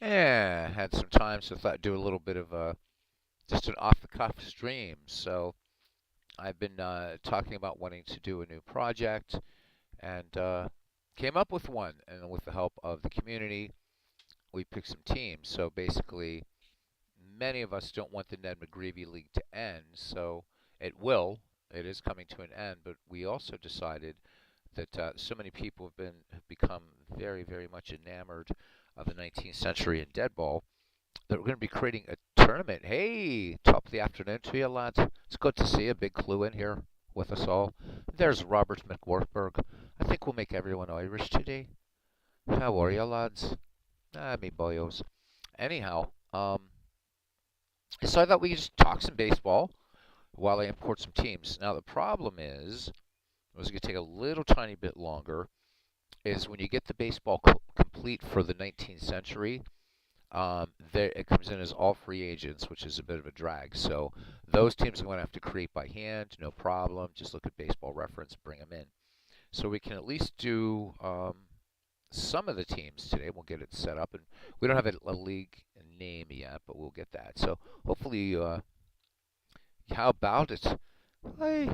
Yeah, had some time, so thought I'd do a little bit of just an off-the-cuff stream. So I've been talking about wanting to do a new project and came up with one. And with the help of the community, we picked some teams. So basically, many of us don't want the Ned McGreevy League to end, so it will. It is coming to an end, but we also decided that so many people have become very, very much enamored of the 19th century and dead ball that we're going to be creating a tournament. Hey, top of the afternoon to you, lads. It's good to see a big clue in here with us all. There's Robert McWorthberg. I think we'll make everyone Irish today. How are you, lads? Me boyos. Anyhow, so I thought we could just talk some baseball while I import some teams. Now the problem is, it was going to take a little tiny bit longer, is when you get the baseball complete for the 19th century, there, it comes in as all free agents, which is a bit of a drag. So those teams I'm going to have to create by hand, no problem. Just look at Baseball Reference, bring them in. So we can at least do some of the teams today. We'll get it set up, and we don't have a league name yet, but we'll get that. So hopefully, how about it? Hey,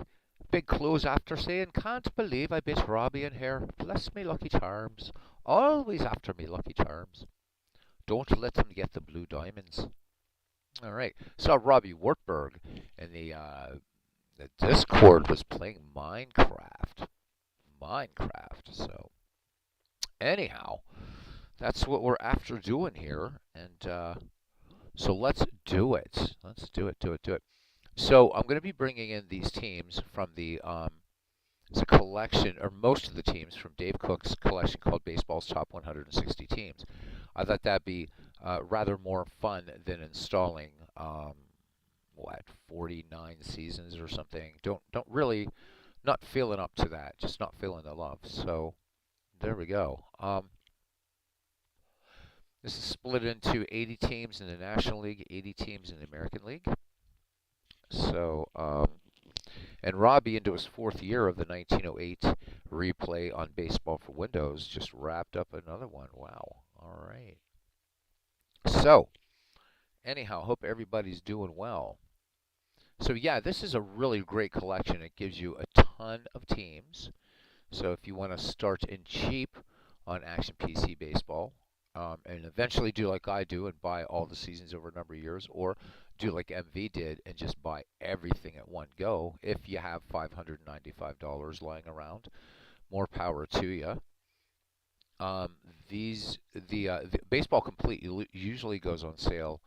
big close after saying, can't believe I bit Robbie in here. Bless me lucky charms. Always after me lucky charms. Don't let them get the blue diamonds. All right. Saw Robbie Wartburg in the Discord was playing Minecraft. Minecraft. So anyhow, that's what we're after doing here, and so let's do it. Let's do it. Do it. Do it. So I'm going to be bringing in these teams from the it's a collection, or most of the teams from Dave Cook's collection called Baseball's Top 160 Teams. I thought that'd be rather more fun than installing what 49 seasons or something. Don't really not feeling up to that. Just not feeling the love. So there we go. This is split into 80 teams in the National League, 80 teams in the American League. So and Robbie, into his fourth year of the 1908 replay on Baseball for Windows, just wrapped up another one. Wow. All right. So, anyhow, hope everybody's doing well. So, yeah, this is a really great collection. It gives you a ton of teams. So, if you want to start in cheap on Action PC Baseball, and eventually do like I do and buy all the seasons over a number of years, or do like MV did and just buy everything at one go, if you have $595 lying around, more power to you. Um, the Baseball Complete usually goes on sale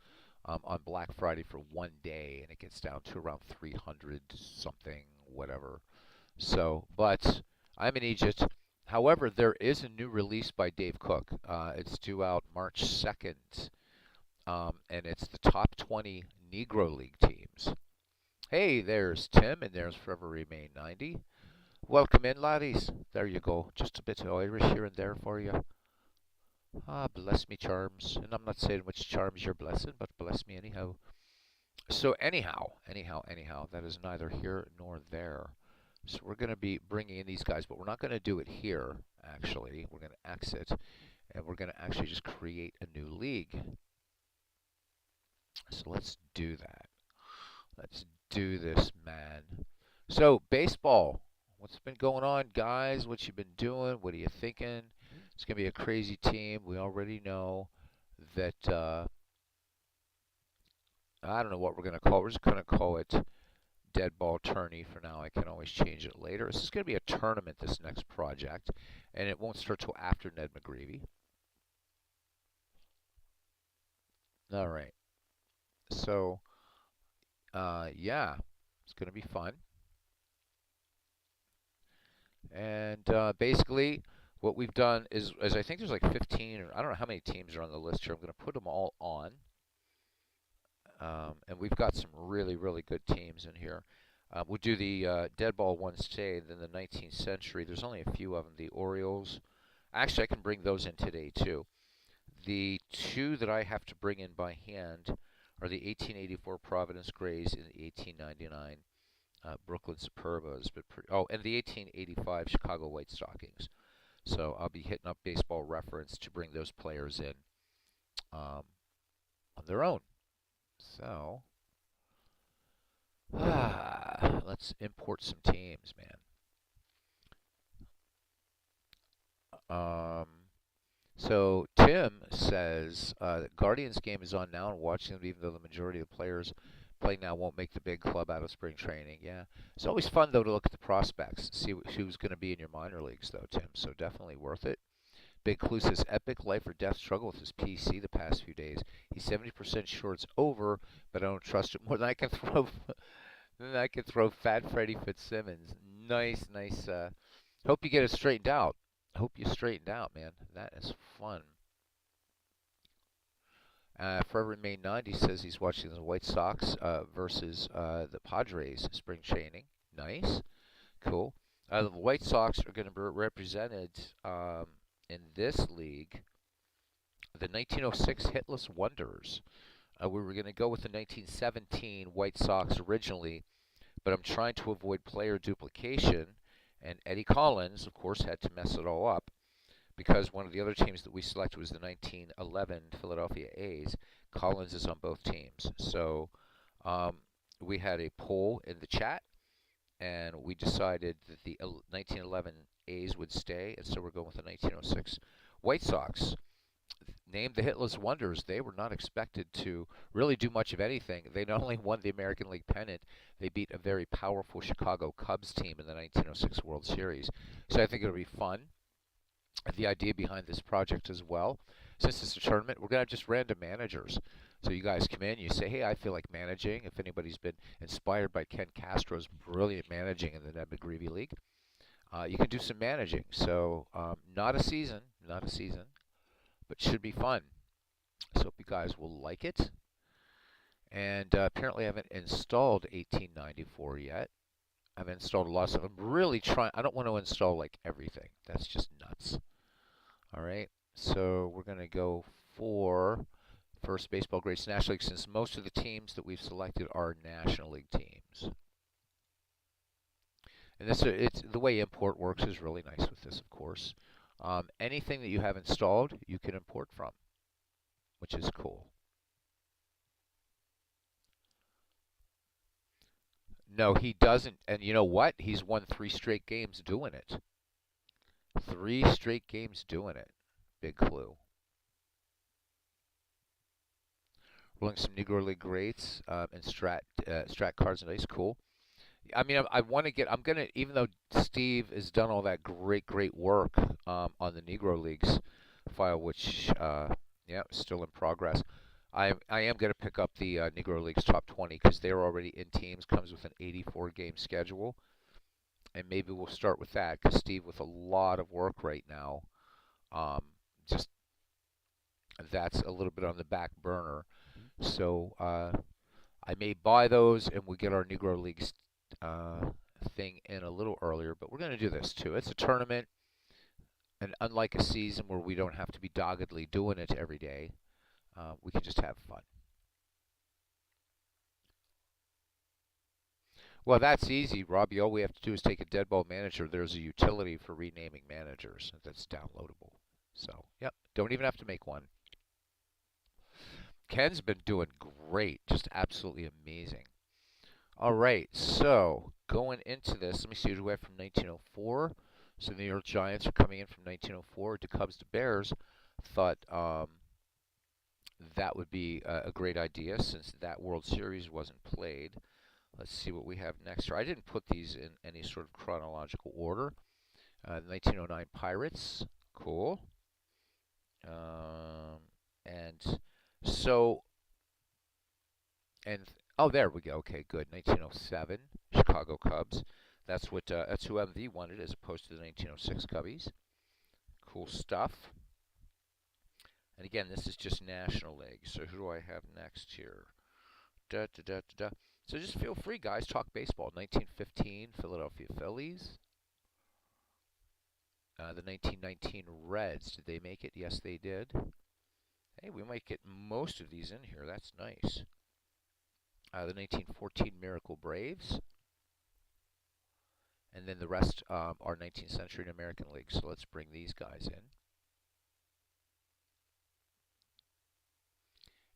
on Black Friday for one day, and it gets down to around 300 something, whatever. So, but I'm in Egypt. However, there is a new release by Dave Cook. It's due out March 2nd, and it's the top 20 Negro League teams. Hey, there's Tim, and there's Forever Remain 90. Welcome in, laddies. There you go. Just a bit of Irish here and there for you. Ah, bless me charms. And I'm not saying which charms you're blessing, but bless me anyhow. So anyhow, that is neither here nor there. So we're going to be bringing in these guys, but we're not going to do it here, actually. We're going to exit, and we're going to actually just create a new league. So let's do that. Let's do this, man. So, baseball. What's been going on, guys? What you been doing? What are you thinking? It's going to be a crazy team. We already know that, I don't know what we're going to call it. We're just going to call it Dead Ball Tourney for now. I can always change it later. This is going to be a tournament, this next project, and it won't start till after Ned McGreevy. All right. So, yeah, it's going to be fun. And basically, what we've done is I think there's like 15, or I don't know how many teams are on the list here. I'm going to put them all on. And we've got some really, really good teams in here. We'll do the dead ball ones today, then the 19th century. There's only a few of them. The Orioles. Actually, I can bring those in today, too. The two that I have to bring in by hand are the 1884 Providence Grays and the 1899 Brooklyn Superbas. And the 1885 Chicago White Stockings. So I'll be hitting up Baseball Reference to bring those players in. on their own. So, let's import some teams, man. Um, so Tim says that Guardians game is on now and watching them even though the majority of the players playing now won't make the big club out of spring training. Yeah. It's always fun though to look at the prospects, see who's going to be in your minor leagues though, Tim. So definitely worth it. Big Clue says epic life or death struggle with his PC the past few days. He's 70% sure it's over, but I don't trust it more than I can throw Fat Freddie Fitzsimmons. Nice, nice. Hope you get it straightened out. Hope you straightened out, man. That is fun. Forever May 90 says he's watching the White Sox versus the Padres spring training. Nice. Cool. The White Sox are going to be represented in this league, the 1906 Hitless Wonders. We were going to go with the 1917 White Sox originally, but I'm trying to avoid player duplication, and Eddie Collins, of course, had to mess it all up because one of the other teams that we selected was the 1911 Philadelphia A's. Collins is on both teams. So we had a poll in the chat, and we decided that the 1911 A's would stay, and so we're going with the 1906 White Sox. Named the Hitless Wonders, they were not expected to really do much of anything. They not only won the American League pennant, they beat a very powerful Chicago Cubs team in the 1906 World Series. So I think it'll be fun. The idea behind this project as well, since it's a tournament, we're going to have just random managers. So you guys come in, you say, hey, I feel like managing. If anybody's been inspired by Ken Castro's brilliant managing in the Ned McGreevy League, you can do some managing. So not a season, but should be fun. So hope you guys will like it. And apparently I haven't installed 1894 yet. I've installed a lot of stuff. I'm really trying. I don't want to install like everything. That's just nuts. All right. So we're going to go for first Baseball Greats National League, since most of the teams that we've selected are National League teams. And this, it's the way import works is really nice with this, of course. Anything that you have installed, you can import from, which is cool. No, he doesn't. And you know what? He's won 3 straight games doing it. 3 straight games doing it. Big clue. Rolling some Negro League greats and strat cards and dice. Cool. I mean, I want to get. I'm gonna, even though Steve has done all that great work on the Negro Leagues file, which yeah, still in progress. I am gonna pick up the Negro Leagues top 20 because they're already in teams. Comes with an 84 game schedule, and maybe we'll start with that because Steve, with a lot of work right now, just that's a little bit on the back burner. So I may buy those, and we get our Negro Leagues thing in a little earlier, but we're going to do this too. It's a tournament, and unlike a season where we don't have to be doggedly doing it every day, we can just have fun. Well, that's easy, Robbie. All we have to do is take a dead ball manager. There's a utility for renaming managers that's downloadable. So, yep, don't even have to make one. Ken's been doing great, just absolutely amazing. All right, so going into this, let me see who we have from 1904. So the New York Giants are coming in from 1904 to Cubs to Bears. Thought that would be a great idea since that World Series wasn't played. Let's see what we have next here. I didn't put these in any sort of chronological order. 1909 Pirates, cool. And so, and oh, there we go. Okay, good. 1907 Chicago Cubs. That's who MV wanted, as opposed to the 1906 Cubbies. Cool stuff. And again, this is just National League. So who do I have next here? So just feel free, guys. Talk baseball. 1915 Philadelphia Phillies. The 1919 Reds. Did they make it? Yes, they did. Hey, we might get most of these in here. That's nice. The 1914 Miracle Braves. And then the rest are 19th century and American League. So let's bring these guys in.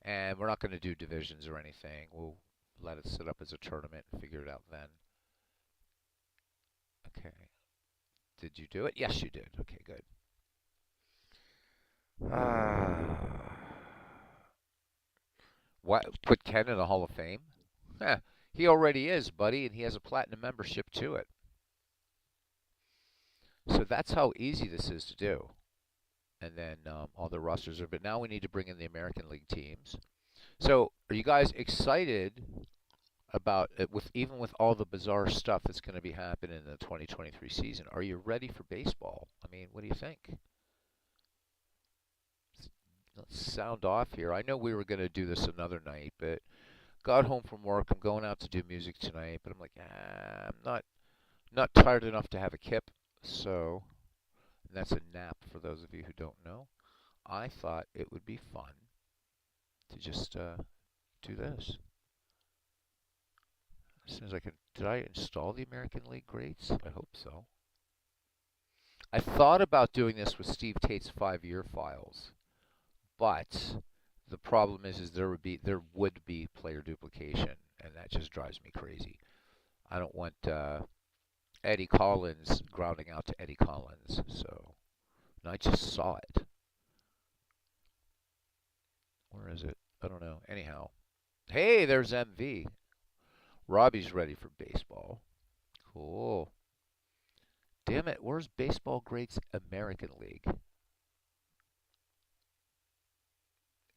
And we're not going to do divisions or anything. We'll let it sit up as a tournament and figure it out then. Okay. Did you do it? Yes, you did. Okay, good. What? Put Ken in the Hall of Fame? Heh, he already is, buddy, and he has a platinum membership to it. So that's how easy this is to do. And then all the rosters are. But now we need to bring in the American League teams. So are you guys excited about it with even with all the bizarre stuff that's going to be happening in the 2023 season? Are you ready for baseball? I mean, what do you think? Let's sound off here. I know we were going to do this another night, but got home from work. I'm going out to do music tonight, but I'm like, I'm not tired enough to have a kip. So, and that's a nap for those of you who don't know. I thought it would be fun to just do this. As soon as I can, did I install the American League grades? I hope so. I thought about doing this with Steve Tate's 5-year files, but the problem is there would be player duplication, and that just drives me crazy. I don't want Eddie Collins grounding out to Eddie Collins, so and I just saw it. Where is it? I don't know. Anyhow, hey, there's MV. Robbie's ready for baseball. Cool. Damn it, where's Baseball Greats American League?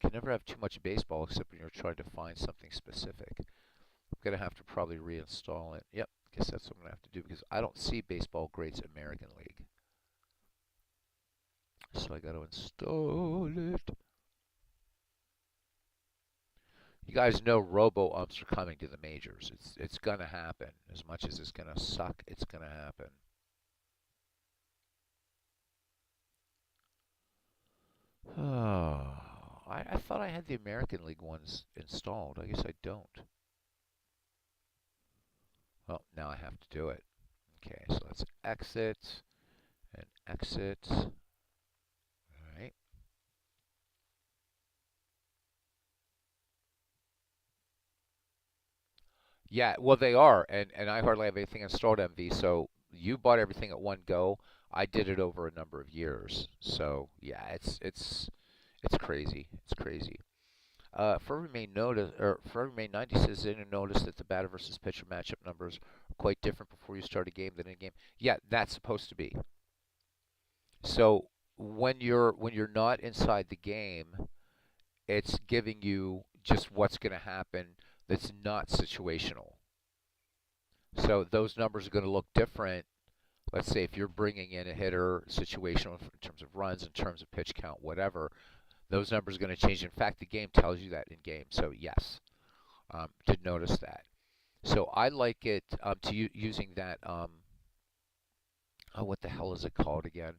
Can never have too much baseball except when you're trying to find something specific. I'm going to have to probably reinstall it. Yep, guess that's what I'm going to have to do because I don't see Baseball Greats American League. So I got to install it. You guys know robo-umps are coming to the majors. It's going to happen. As much as it's going to suck, it's going to happen. Oh, I thought I had the American League ones installed. I guess I don't. Well, now I have to do it. Okay, so let's exit and exit. All right. Yeah, well they are, and I hardly have anything installed MV. So you bought everything at one go. I did it over a number of years. So yeah, it's crazy. It's crazy. Furby may notice, or Furby may 90 says they didn't notice that the batter versus pitcher matchup numbers are quite different before you start a game than in a game. Yeah, that's supposed to be. So when you're not inside the game, it's giving you just what's going to happen that's not situational. So those numbers are going to look different. Let's say if you're bringing in a hitter, situational in terms of runs, in terms of pitch count, whatever, those numbers are going to change. In fact, the game tells you that in game. So yes, did notice that. So I like it using that. Oh, what the hell is it called again?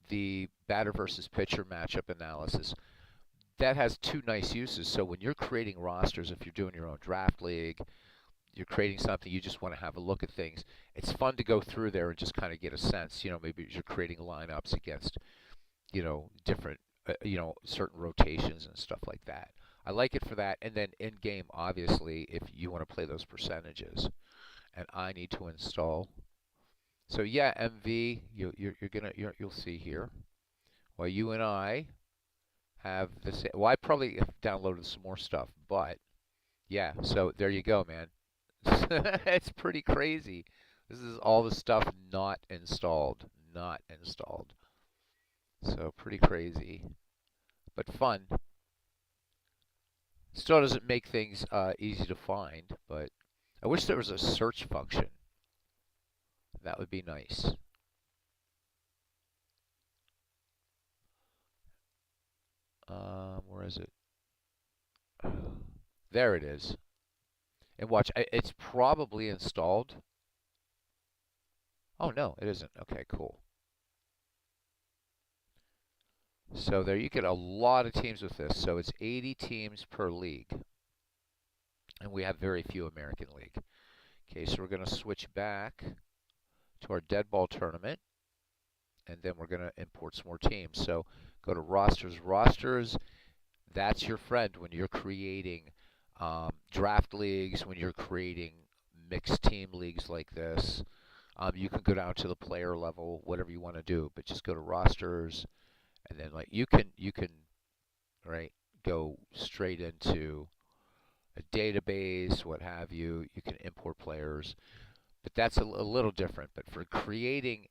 The batter versus pitcher matchup analysis. That has two nice uses. So when you're creating rosters, if you're doing your own draft league, you're creating something, you just want to have a look at things. It's fun to go through there and just kind of get a sense. Maybe you're creating lineups against, different, certain rotations and stuff like that. I like it for that. And then in game, obviously, if you want to play those percentages, and I need to install. So yeah, MV, you'll see here. Well, you and I have this. Well, I probably have downloaded some more stuff, but yeah. So there you go, man. It's pretty crazy. This is all the stuff not installed, not installed. So pretty crazy, but fun. Still doesn't make things easy to find, but I wish there was a search function. That would be nice. Where is it? There it is. And watch, it's probably installed. Oh no, it isn't. Okay, cool. So there you get a lot of teams with this. So it's 80 teams per league. And we have very few American League. Okay, so we're going to switch back to our dead ball tournament. And then we're going to import some more teams. So go to rosters. Rosters, That's your friend when you're creating draft leagues, when you're creating mixed team leagues like this. You can go down to the player level, whatever you want to do, but just go to rosters, and then like you can right go straight into a database, what have you. You can import players, but that's a little different. But for creating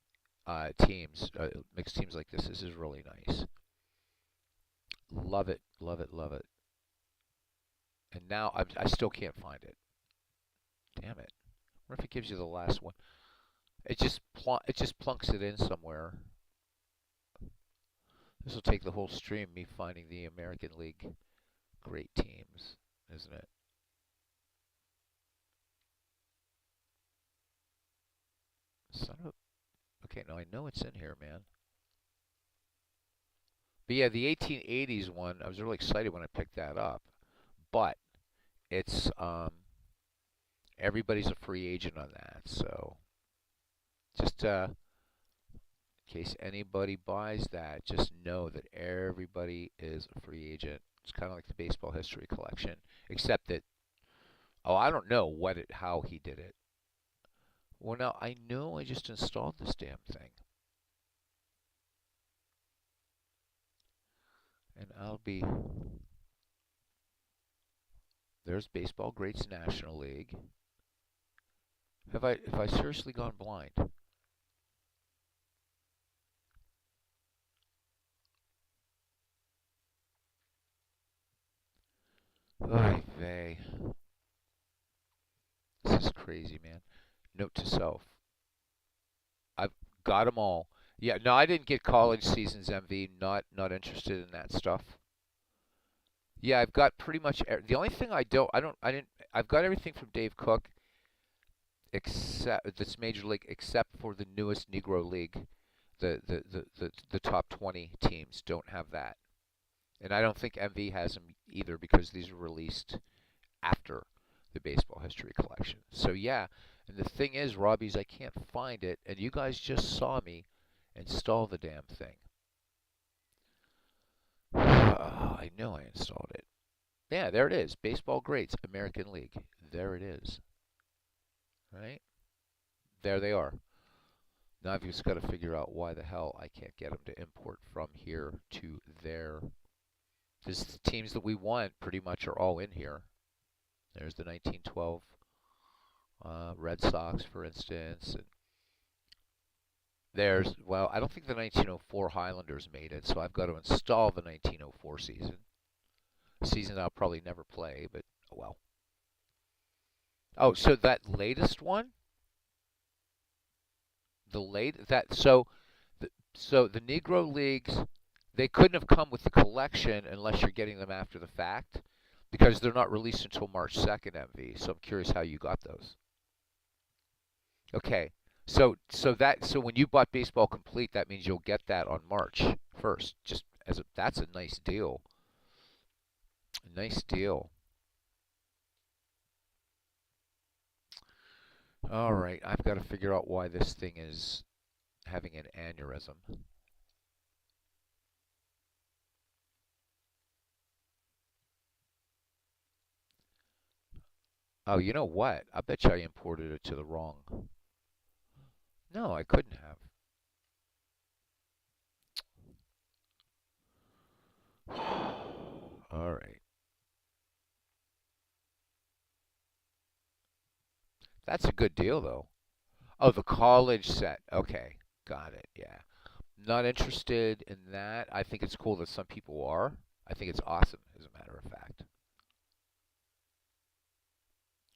teams, mixed teams like this is really nice. Love it, love it, love it. And now I still can't find it. Damn it. I wonder if it gives you the last one. It just plunks it in somewhere. This will take the whole stream, me finding the American League great teams, isn't it? Son of okay, now I know it's in here, man. But yeah, the 1880s one, I was really excited when I picked that up. But it's everybody's a free agent on that, so just in case anybody buys that, just know that everybody is a free agent. It's kind of like the baseball history collection, except that I don't know how he did it. Well, now I know I just installed this damn thing, and I'll be there's Baseball Greats National League. Have I seriously gone blind? Oy vey. This is crazy, man. Note to self. I've got them all. Yeah, no, I didn't get college seasons MV. Not interested in that stuff. Yeah, I've got pretty much the only thing I didn't I've got everything from Dave Cook except this major league except for the newest Negro League. The top 20 teams don't have that. And I don't think MV has them either because these were released after the baseball history collection. So yeah, and the thing is, Robbie's I can't find it, and you guys just saw me install the damn thing. I know I installed it. Yeah, there it is. Baseball Greats, American League. There it is. Right? There they are. Now I've just got to figure out why the hell I can't get them to import from here to there. These teams that we want pretty much are all in here. There's the 1912 Red Sox, for instance. And well, I don't think the 1904 Highlanders made it, so I've got to install the 1904 season. Season I'll probably never play, but oh well. Oh, so that latest one, the late that so the Negro Leagues, they couldn't have come with the collection unless you're getting them after the fact, because they're not released until March 2nd, MV. So I'm curious how you got those. Okay. So when you bought Baseball Complete, that means you'll get that on March 1st. That's a nice deal. A nice deal. All right, I've got to figure out why this thing is having an aneurysm. Oh, you know what? I bet you I imported it to the wrong. No, I couldn't have. All right. That's a good deal, though. Oh, the college set. Okay. Got it. Yeah. Not interested in that. I think it's cool that some people are. I think it's awesome, as a matter of fact.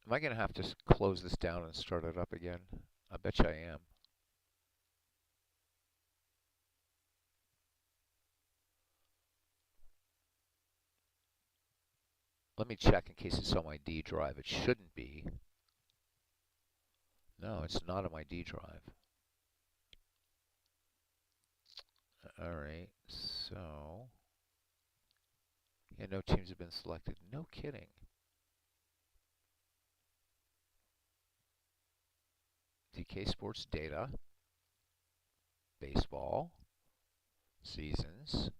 Am I going to have to close this down and start it up again? I bet you I am. Let me check in case it's on my D drive. It shouldn't be. No, it's not on my D drive. All right, so yeah, no teams have been selected. No kidding. DK Sports data, baseball, seasons.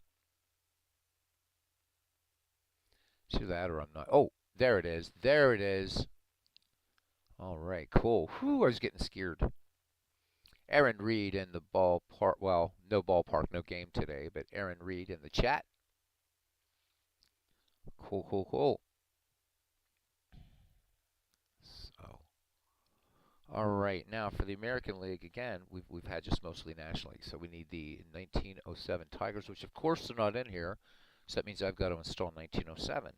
that or I'm not. Oh, there it is. There it is. All right, cool. Whew, I was getting scared. Aaron Reed in the ballpark. Well, no ballpark, no game today, but Aaron Reed in the chat. Cool, cool, cool. So, all right, now for the American League again, we've had just mostly National League, so we need the 1907 Tigers, which of course they're not in here, so that means I've got to install 1907.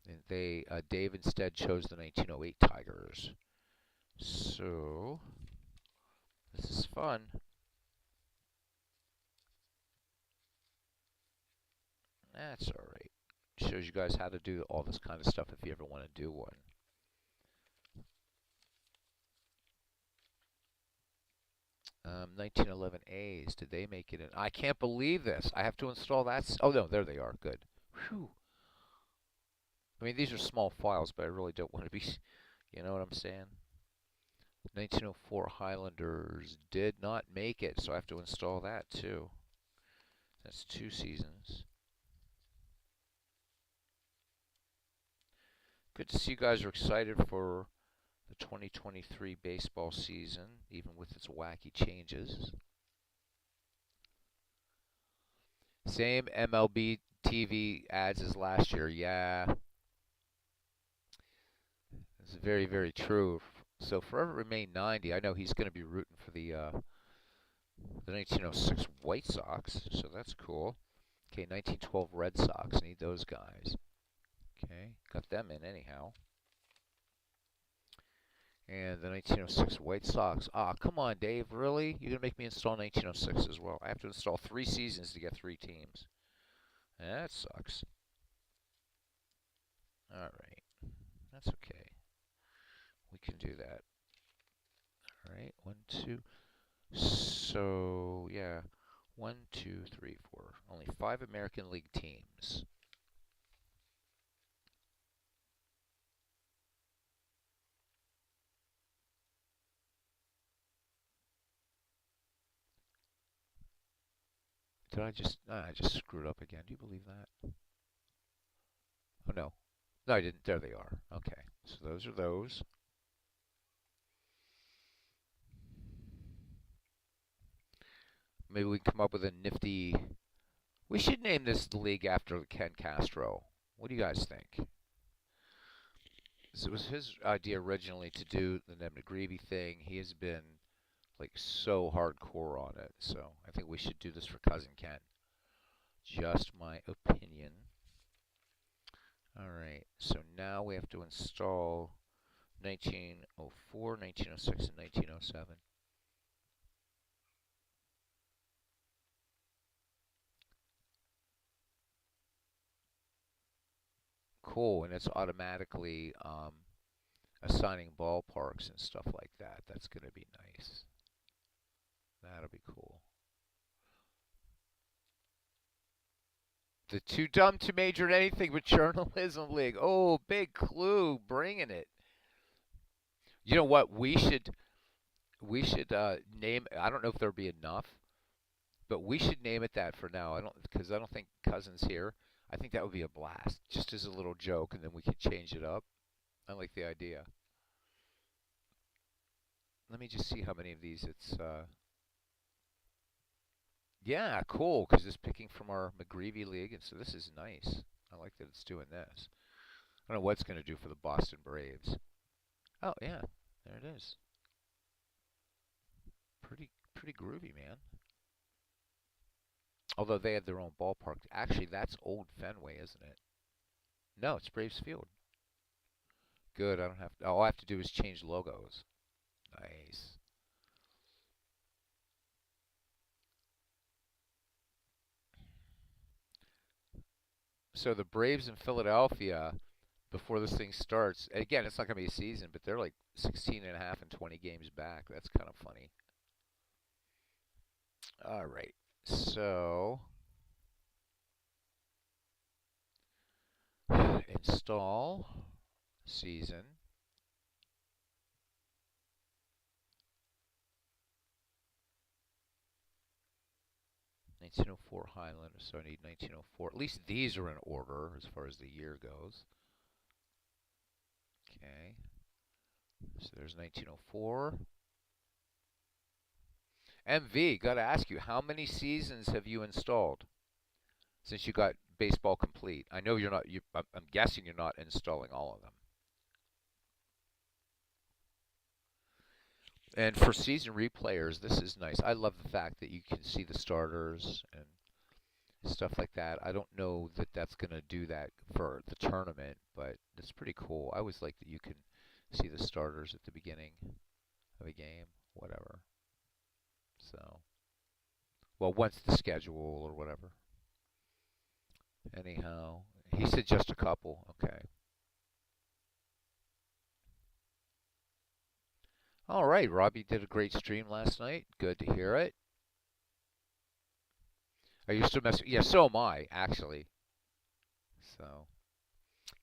And Dave instead chose the 1908 Tigers. So this is fun. That's all right. Shows you guys how to do all this kind of stuff if you ever want to do one. Um, 1911 A's, did they make it in? I can't believe this. I have to install that. Oh, no, there they are. Good. Whew. I mean, these are small files, but I really don't want to be, you know what I'm saying? 1904 Highlanders did not make it, so I have to install that too. That's 2 seasons. Good to see you guys are excited for the 2023 baseball season, even with its wacky changes. Same MLB TV ads as last year. Yeah, it's very, very true. So Forever Remain 90. I know he's going to be rooting for the 1906 White Sox, so that's cool. Okay, 1912 Red Sox. Need those guys. Okay, got them in anyhow. And the 1906 White Sox. Ah, come on, Dave. Really? You're going to make me install 1906 as well? I have to install 3 seasons to get 3 teams. That sucks. Alright. That's okay. We can do that. Alright. 1, 2. So, yeah. 1, 2, 3, 4. Only 5 American League teams. Did I just... I just screwed up again. Do you believe that? Oh, no. No, I didn't. There they are. Okay. So those are those. Maybe we can come up with a nifty... We should name this league after Ken Castro. What do you guys think? So it was his idea originally to do the Ned McGreevy thing. He has been like so hardcore on it. So I think we should do this for Cousin Ken. Just my opinion. Alright, so now we have to install 1904, 1906, and 1907. Cool, and it's automatically assigning ballparks and stuff like that. That's going to be nice. That'll be cool. The Too Dumb to Major in Anything but Journalism League. Oh, big clue, bringing it. You know what? We should name. I don't know if there'll be enough, but we should name it that for now. Because I don't think Cousin's here. I think that would be a blast, just as a little joke, and then we could change it up. I like the idea. Let me just see how many of these it's. Yeah, cool. Because it's picking from our McGreevy League, and so this is nice. I like that it's doing this. I don't know what it's going to do for the Boston Braves. Oh yeah, there it is. Pretty groovy, man. Although they have their own ballpark. Actually, that's old Fenway, isn't it? No, it's Braves Field. Good. I don't have to. All I have to do is change logos. Nice. So the Braves in Philadelphia, before this thing starts, again, it's not going to be a season, but they're like 16 and a half and 20 games back. That's kind of funny. All right. So install season. 1904 Highland, so I need 1904. At least these are in order as far as the year goes. Okay, so there's 1904. MV, gotta ask you, how many seasons have you installed since you got Baseball Complete? I know you're not. I'm guessing you're not installing all of them. And for season replayers, this is nice. I love the fact that you can see the starters and stuff like that. I don't know that that's going to do that for the tournament, but it's pretty cool. I always like that you can see the starters at the beginning of a game, whatever. So, well, once the schedule or whatever. Anyhow, he said just a couple. Okay. All right, Robbie did a great stream last night. Good to hear it. Are you still messing? Yeah, so am I, actually. So,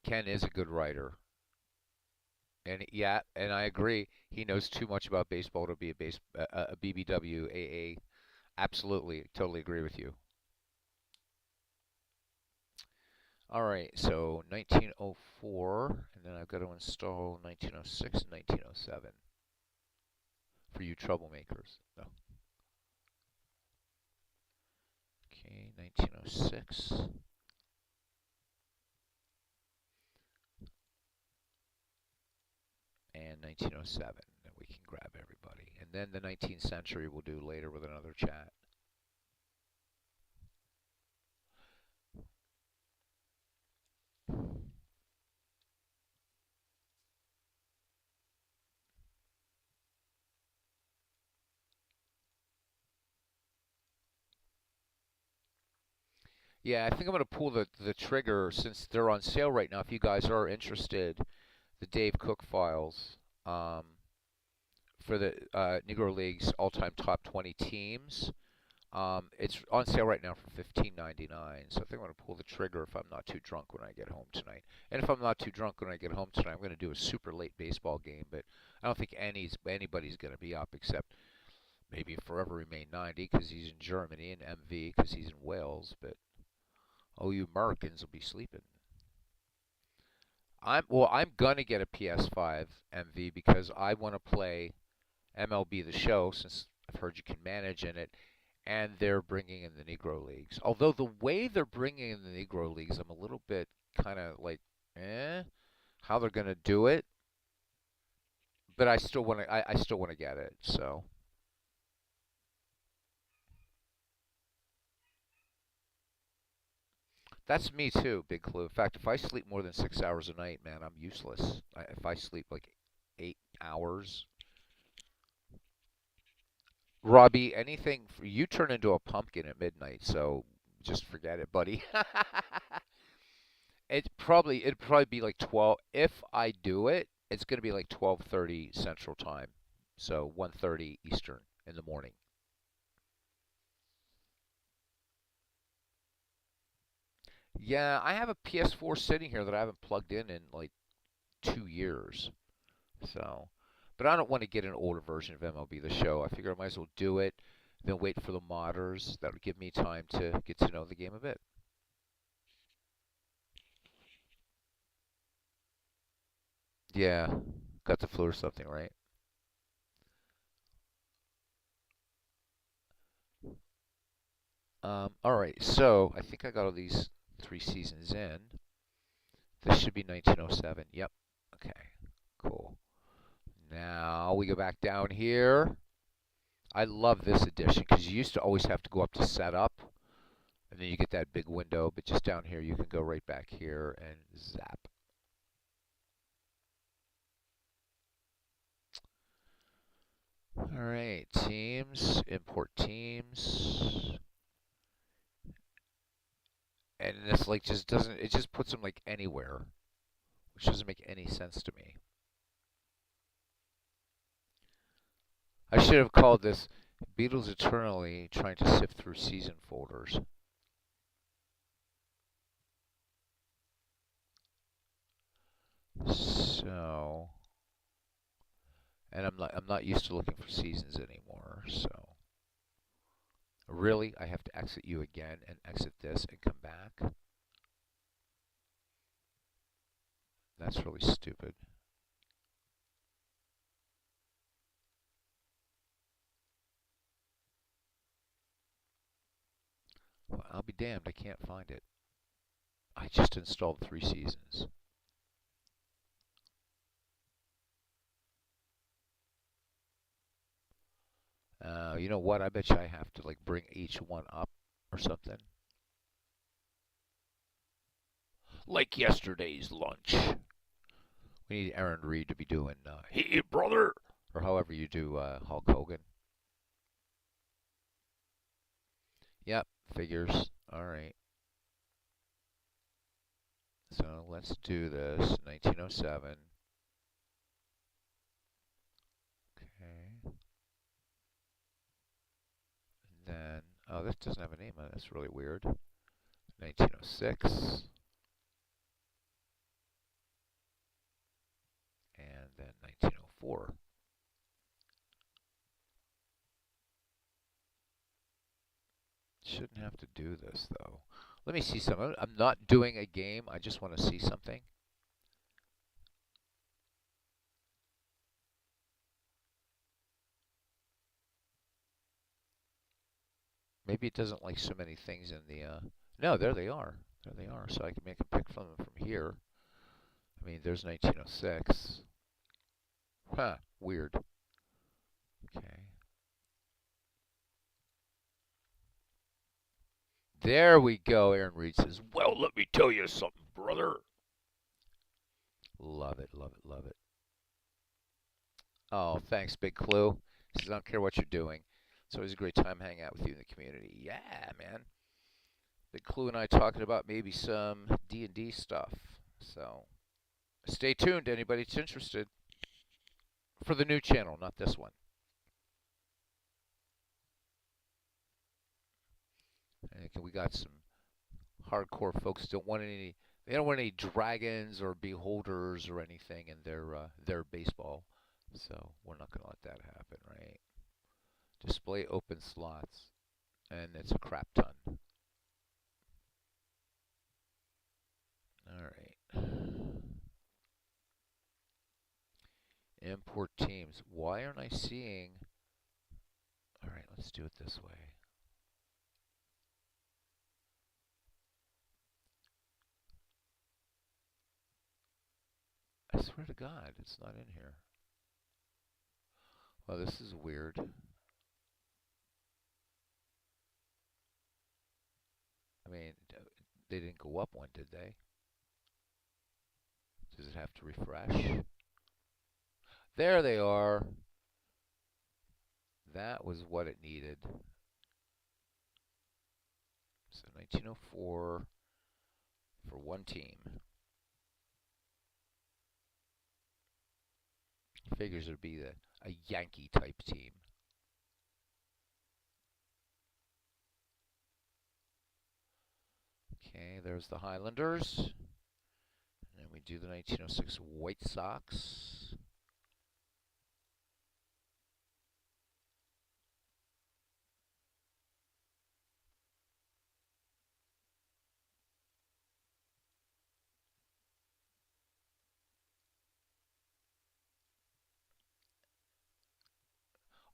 Ken is a good writer. And yeah, and I agree. He knows too much about baseball to be a BBW AA. Absolutely, totally agree with you. All right, so 1904, and then I've got to install 1906 and 1907 for you troublemakers. No. Okay, 1906. And 1907, and we can grab everybody. And then the 19th century we'll do later with another chat. Yeah, I think I'm going to pull the trigger since they're on sale right now. If you guys are interested, the Dave Cook files for the Negro League's all-time top 20 teams. It's on sale right now for $15.99. So I think I'm going to pull the trigger if I'm not too drunk when I get home tonight. And if I'm not too drunk when I get home tonight, I'm going to do a super late baseball game. But I don't think anybody's going to be up except maybe Forever Remain 90 because he's in Germany and MV because he's in Wales. But oh, you Americans will be sleeping. I'm gonna get a PS5 MV because I want to play MLB The Show since I've heard you can manage in it, and they're bringing in the Negro Leagues. Although the way they're bringing in the Negro Leagues, I'm a little bit kind of like, how they're gonna do it. But I still want to. I still want to get it. So that's me too, Big Clue. In fact, if I sleep more than 6 hours a night, man, I'm useless. If I sleep like 8 hours, Robbie, anything you turn into a pumpkin at midnight, so just forget it, buddy. It'd probably be like 12 if I do it. It's going to be like 12:30 Central Time. So 1:30 Eastern in the morning. Yeah, I have a PS4 sitting here that I haven't plugged in like 2 years. So, but I don't want to get an older version of MLB The Show. I figure I might as well do it, then wait for the modders. That would give me time to get to know the game a bit. Yeah, got the flu or something, right? All right, so I think I got all these 3 seasons in. This should be 1907. Yep. Okay, cool. Now we go back down here. I love this edition because you used to always have to go up to setup, and then you get that big window. But just down here, you can go right back here and zap. All right, teams, import teams. And this like just doesn't, it just puts them like anywhere, which doesn't make any sense to me. I should have called this Beatles Eternally trying to sift through season folders. So, and I'm not used to looking for seasons anymore, so Really? I have to exit you again and exit this and come back? That's really stupid. Well, I'll be damned, I can't find it. I just installed 3 Seasons. You know what? I bet you I have to like bring each one up or something. Like yesterday's lunch. We need Aaron Reed to be doing, hey, brother! Or however you do Hulk Hogan. Yep, figures. Alright. So let's do this. 1907. Okay. And then, oh, this doesn't have a name on it. That's really weird. 1906. And then 1904. Shouldn't have to do this, though. Let me see something. I'm not doing a game. I just want to see something. Maybe it doesn't like so many things in the, no, there they are. There they are. So I can make a pick from them from here. I mean, there's 1906. Huh, weird. Okay. There we go. Aaron Reed says, well, let me tell you something, brother. Love it, love it, love it. Oh, thanks, Big Clue. He says, I don't care what you're doing. It's always a great time hanging out with you in the community. Yeah, man. Big Clue and I talking about maybe some D&D stuff. So stay tuned, anybody that's interested. For the new channel, not this one. And we got some hardcore folks don't want any. They don't want any dragons or beholders or anything in their baseball. So we're not gonna let that happen, right? Display open slots, and it's a crap ton. All right. Import teams. Why aren't I seeing? All right, let's do it this way. I swear to God, it's not in here. Well, this is weird. I mean, they didn't go up one, did they? Does it have to refresh? There they are. That was what it needed. So 1904 for one team. Figures would be a Yankee type team. Okay, there's the Highlanders. And then we do the 1906 White Sox.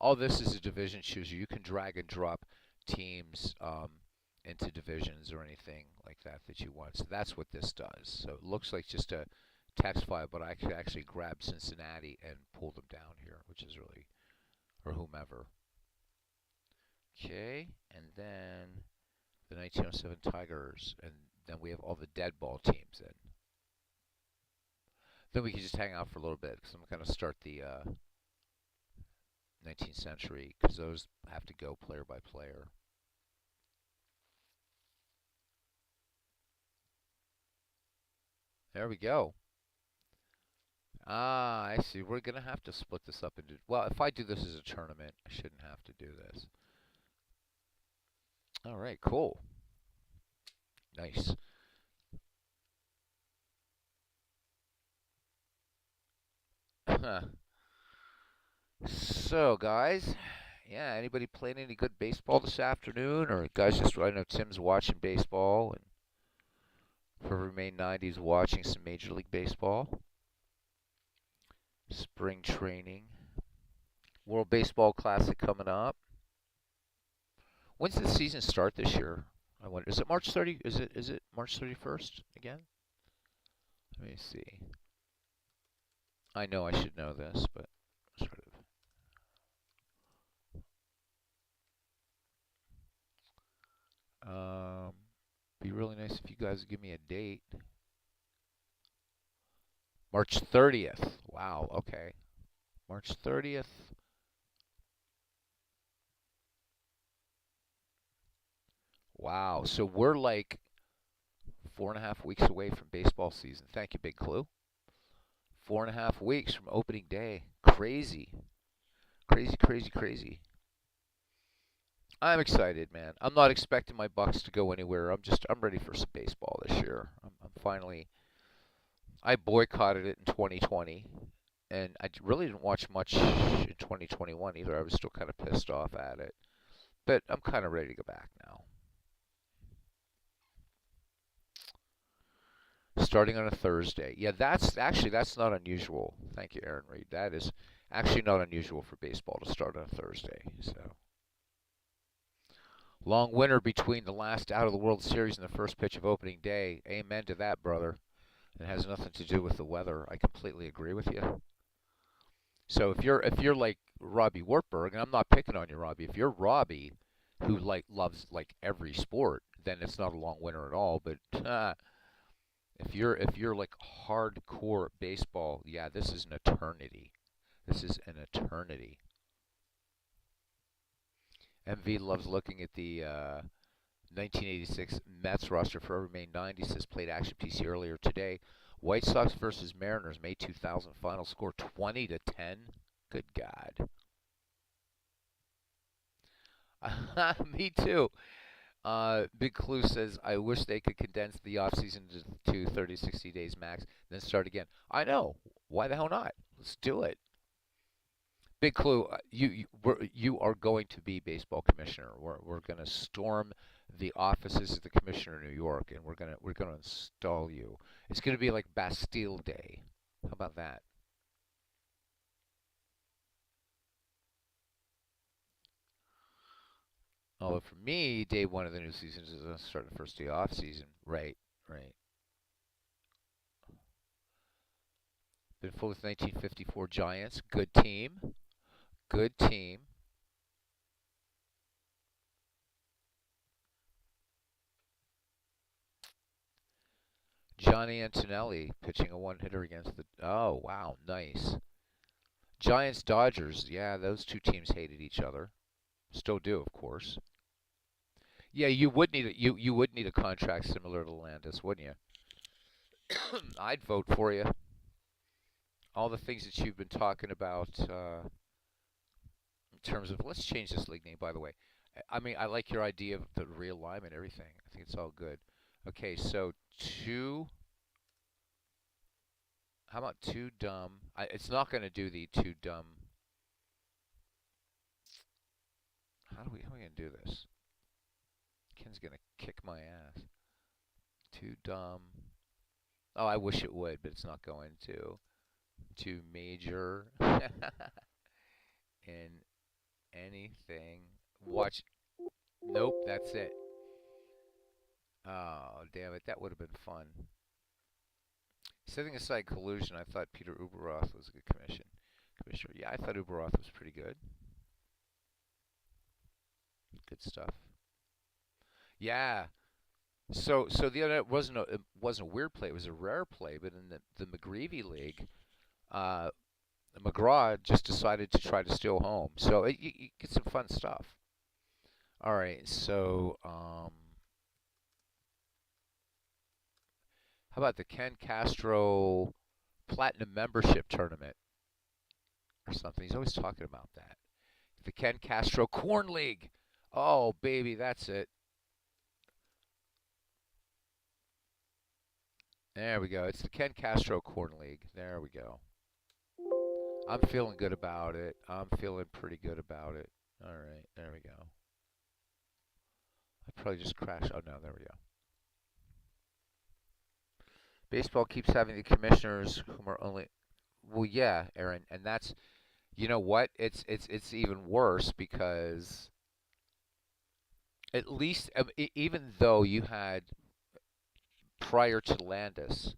All this is a division chooser. You can drag and drop teams into divisions or anything like that that you want. So that's what this does. So it looks like just a text file, but I could actually grab Cincinnati and pull them down here, which is really, or whomever. Okay, and then the 1907 Tigers, and then we have all the dead ball teams in. Then we can just hang out for a little bit because I'm going to start the 19th century because those have to go player by player. There we go. Ah, I see. We're going to have to split this up into... Well, if I do this as a tournament, I shouldn't have to do this. All right, cool. Nice. So, guys, Yeah, anybody playing any good baseball this afternoon? Or guys just, I know Tim's watching baseball, and Forever Remain 90's watching some Major League Baseball. Spring training. World Baseball Classic coming up. When's the season start this year? I wonder. Is it March 30? Is it March 31st again? Let me see. I know I should know this, but sort of. Be really nice if you guys give me a date. March 30th. Wow. Okay. March 30th. Wow. So we're like 4.5 weeks away from baseball season. Thank you, Big Clue. 4.5 weeks from opening day. Crazy. Crazy, crazy, crazy. I'm excited, man. I'm not expecting my Bucks to go anywhere. I'm ready for some baseball this year. I'm finally. I boycotted it in 2020, and I really didn't watch much in 2021 either. I was still kind of pissed off at it, but I'm kind of ready to go back now. Starting on a Thursday. Yeah, that's not unusual. Thank you, Aaron Reed. That is actually not unusual for baseball to start on a Thursday. So long winter between the last out of the World Series and the first pitch of opening day. Amen to that, brother. It has nothing to do with the weather. I completely agree with you. So if you're like Robbie Wartburg, and I'm not picking on you, Robbie. If you're Robbie, who like loves like every sport, then it's not a long winter at all. But if you're like hardcore baseball, yeah, this is an eternity. This is an eternity. MV loves looking at the 1986 Mets roster for Remain 90. Says played Action PC earlier today. White Sox versus Mariners, May 2000. Final score 20-10. Good God. Me too. Big Clue says, I wish they could condense the offseason to 30, 60 days max, then start again. I know. Why the hell not? Let's do it. Big Clue, you are going to be baseball commissioner. We're going to storm the offices of the commissioner of New York, and we're gonna install you. It's going to be like Bastille Day. How about that? Although for me, day one of the new season is going to start the first day off season. Right, right. Been full with 1954 Giants. Good team. Good team. Johnny Antonelli pitching a one hitter against the. Oh, wow. Nice. Giants Dodgers. Yeah, those two teams hated each other. Still do, of course. Yeah, you would need a contract similar to Landis, wouldn't you? I'd vote for you. All the things that you've been talking about in terms of let's change this league name. By the way, I mean I like your idea of the realignment, everything. I think it's all good. Okay, so two. How about too dumb? It's not going to do the too dumb. How are we going to do this? Ken's going to kick my ass. Too dumb. Oh, I wish it would, but it's not going to. Too major in anything. Watch. Nope, that's it. Oh, damn it. That would have been fun. Setting aside collusion, I thought Peter Uberoth was a good commissioner. Yeah, I thought Uberoth was pretty good. Good stuff. Yeah. So the other night it wasn't a weird play. It was a rare play, but in the McGreevy League, uh, McGraw just decided to try to steal home. So you get some fun stuff. All right. So how about the Ken Castro Platinum Membership Tournament or something? He's always talking about that. The Ken Castro Corn League. Oh, baby, that's it. There we go. It's the Ken Castro Corn League. There we go. I'm feeling good about it. I'm feeling pretty good about it. All right, there we go. I probably just crashed. Oh no, there we go. Baseball keeps having the commissioners whom are only. Well, yeah, Aaron, and that's you know what? It's even worse because at least even though you had prior to Landis,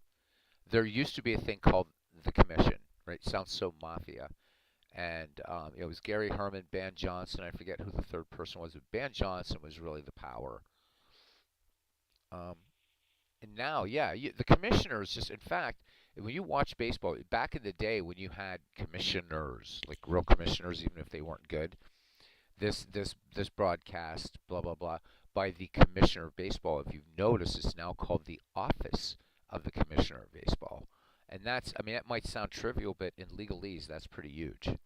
there used to be a thing called the commission, right? Sounds so mafia. And it was Gary Herman, Ban Johnson. I forget who the third person was, but Ban Johnson was really the power. Um, and now, yeah, the commissioners just, in fact, when you watch baseball, back in the day when you had commissioners, like real commissioners, even if they weren't good, this broadcast, blah blah blah, by the commissioner of baseball. If you've noticed, it's now called the office of the commissioner of baseball, and that's, I mean, that might sound trivial, but in legalese, that's pretty huge.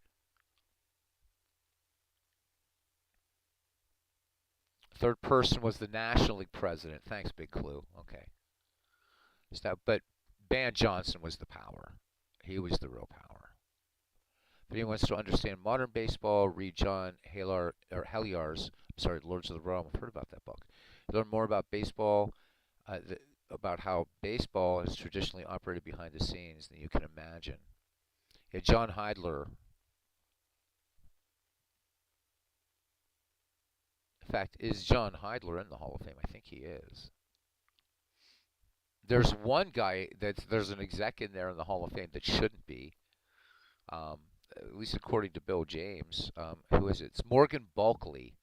Third person was the National League president. Thanks, Big Clue. Okay, so, but Ban Johnson was the power. He was the real power. If anyone wants to understand modern baseball, read John Halar or Heliar's. I'm sorry, Lords of the Realm. I've heard about that book. Learn more about baseball, about how baseball is traditionally operated behind the scenes than you can imagine. Yeah, John Heidler. In fact, is John Heidler in the Hall of Fame? I think he is. There's one guy there's an exec in there in the Hall of Fame that shouldn't be. Um, at least according to Bill James. Who is it? It's Morgan Bulkley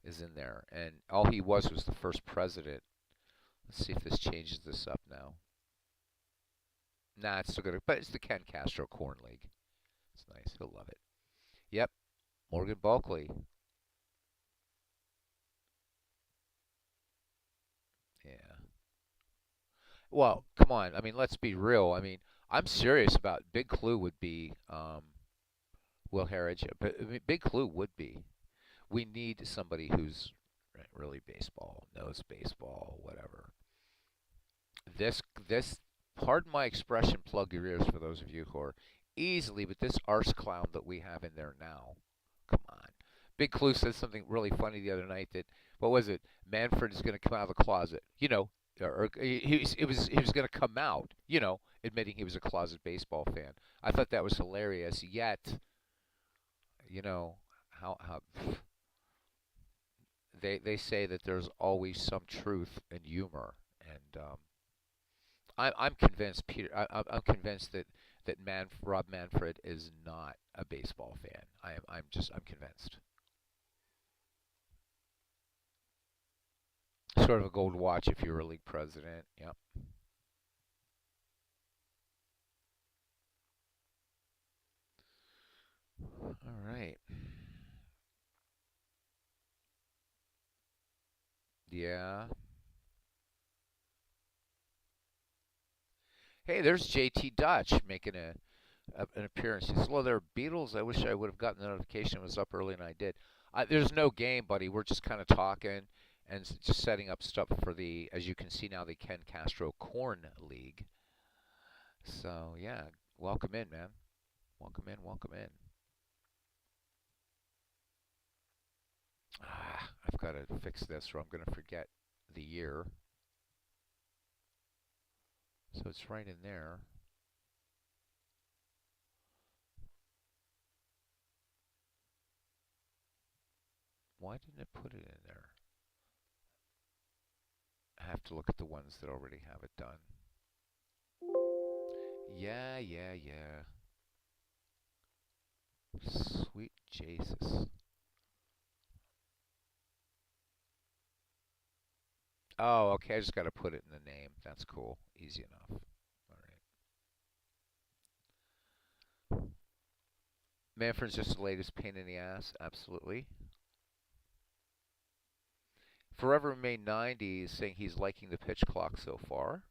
is in there, and all he was the first president. Let's see if this changes this up now. Nah, it's still good, but it's the Ken Castro Corn League. It's nice. He'll love it. Yep, Morgan Bulkley. Yeah. Well, come on. I mean, let's be real. I mean, I'm serious about Big Clue would be Will Harridge, but I mean, Big Clue would be. We need somebody who's really baseball, knows baseball, whatever. This, pardon my expression, plug your ears for those of you who are easily, but this arse clown that we have in there now, come on. Big Clue said something really funny the other night that, what was it? Manfred is going to come out of the closet, or he was going to come out, admitting he was a closet baseball fan. I thought that was hilarious. Yet, you know, how they say that there's always some truth and humor, and I'm convinced I'm convinced that Rob Manfred is not a baseball fan. I'm convinced. Sort of a gold watch if you were a league president. Yep. All right. Yeah. Hey, there's JT Dutch making an appearance. He says, "Well, there are Beatles. I wish I would have gotten the notification. It was up early, and I did." There's no game, buddy. We're just kind of talking and just setting up stuff for the, as you can see now, the Ken Castro Corn League. So yeah, welcome in, man. Welcome in. Welcome in. I've got to fix this, or I'm gonna forget the year. So it's right in there. Why didn't it put it in there? I have to look at the ones that already have it done. Yeah, yeah, yeah. Sweet Jesus. Oh, okay. I just got to put it in the name. That's cool. Easy enough. All right. Manfred's just the latest pain in the ass. Absolutely. Forever Remain 90 is saying he's liking the pitch clock so far.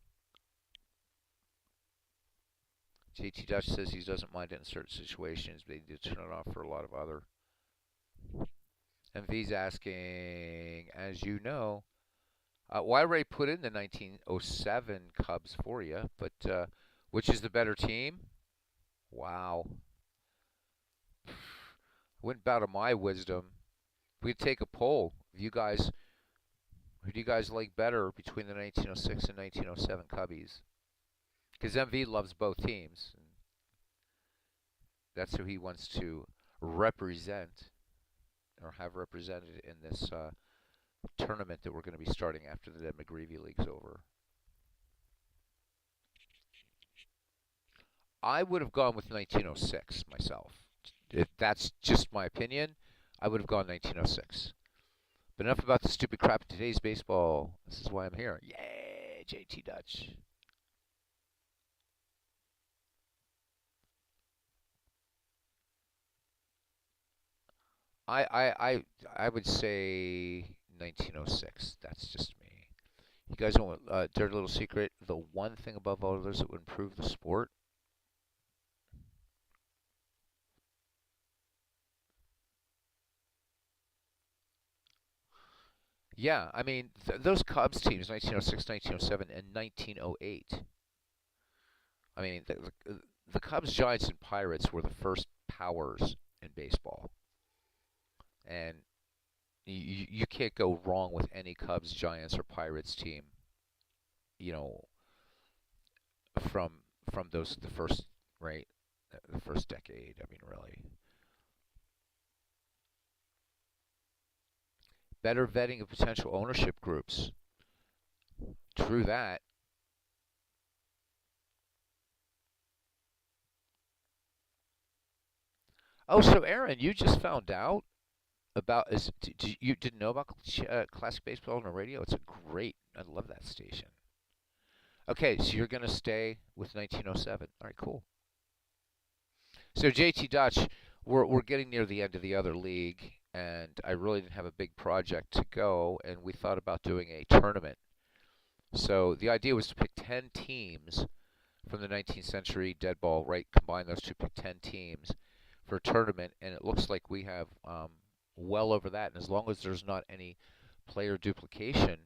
JT Dutch says he doesn't mind it in certain situations, but he did turn it off for a lot of other. And V's asking, as you know, well, I already put in the 1907 Cubs for you, but which is the better team? Wow. Wouldn't bow to my wisdom. We could take a poll. You guys, who do you guys like better between the 1906 and 1907 Cubbies? Because MV loves both teams. And that's who he wants to represent or have represented in this tournament that we're going to be starting after the McGreevy League's over. I would have gone with 1906 myself. If that's just my opinion, I would have gone 1906. But enough about the stupid crap in today's baseball. This is why I'm here. Yay, JT Dutch. I would say 1906. That's just me. You guys don't want dirty little secret. The one thing above all others that would improve the sport. Yeah, I mean those Cubs teams, 1906, 1907, and 1908. I mean the Cubs, Giants, and Pirates were the first powers in baseball, and you can't go wrong with any Cubs, Giants, or Pirates team. You know, from those the first right, the first decade. I mean, really. Better vetting of potential ownership groups. True that. Oh, so Aaron, you just found out about you didn't know about classic baseball on the radio? It's a great. I love that station. Okay, so you're gonna stay with 1907. All right, cool. So JT Dutch, we're getting near the end of the other league, and I really didn't have a big project to go, and we thought about doing a tournament. So the idea was to pick 10 teams from the 19th century dead ball, right? Combine those two, pick 10 teams for a tournament, and it looks like we have well over that. And as long as there's not any player duplication,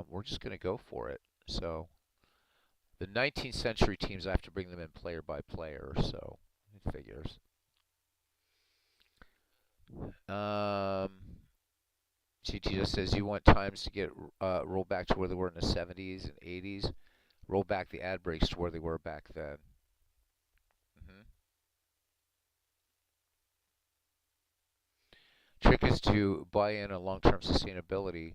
we're just going to go for it. So the 19th century teams, I have to bring them in player by player, so it figures. GT just says you want times to get rolled back to where they were in the 70s and 80s. Roll back the ad breaks to where they were back then. hmm Trick is to buy in on long-term sustainability.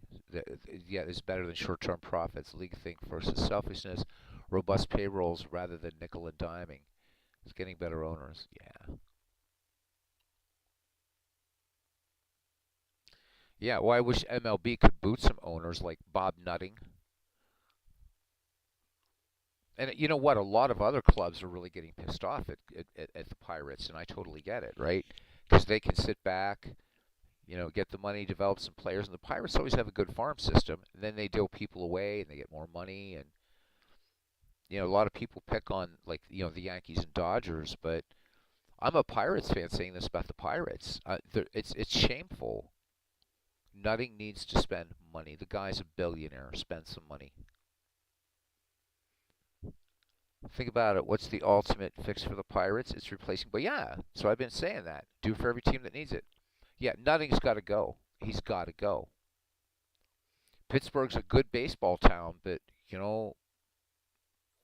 Yeah, is better than short-term profits. League think versus selfishness. Robust payrolls rather than nickel and diming. It's getting better owners. Yeah. Yeah, well, I wish MLB could boot some owners like Bob Nutting. And you know what? A lot of other clubs are really getting pissed off at the Pirates, and I totally get it, right? Because they can sit back, get the money, develop some players, and the Pirates always have a good farm system. And then they deal people away, and they get more money, and a lot of people pick on like the Yankees and Dodgers, but I'm a Pirates fan saying this about the Pirates. It's shameful. Nutting needs to spend money. The guy's a billionaire. Spend some money. Think about it. What's the ultimate fix for the Pirates? It's replacing. But yeah, so I've been saying that. Do for every team that needs it. Yeah, Nutting's got to go. He's got to go. Pittsburgh's a good baseball town, but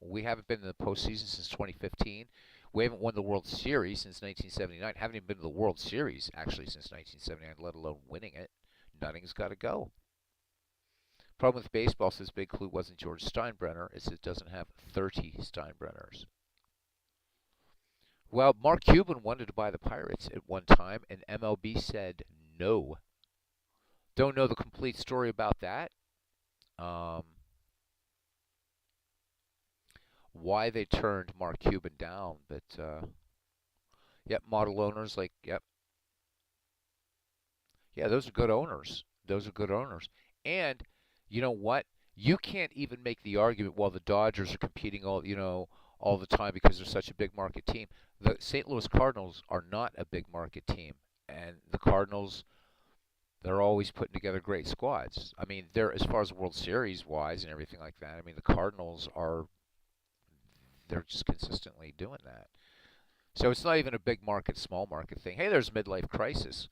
we haven't been in the postseason since 2015. We haven't won the World Series since 1979. Haven't even been to the World Series actually since 1979, let alone winning it. Nutting's got to go. Problem with baseball, says Big Clue, wasn't George Steinbrenner. It's it doesn't have 30 Steinbrenners. Well, Mark Cuban wanted to buy the Pirates at one time, and MLB said no. Don't know the complete story about that. Um, why they turned Mark Cuban down, but yep, model owners like yep, yeah, those are good owners. Those are good owners. And you know what? You can't even make the argument while the Dodgers are competing all the time because they're such a big market team. The St. Louis Cardinals are not a big market team, and the Cardinals they're always putting together great squads. I mean, they're as far as World Series wise and everything like that. I mean, the Cardinals are they're just consistently doing that. So it's not even a big market, small market thing. Hey, there's midlife crisis.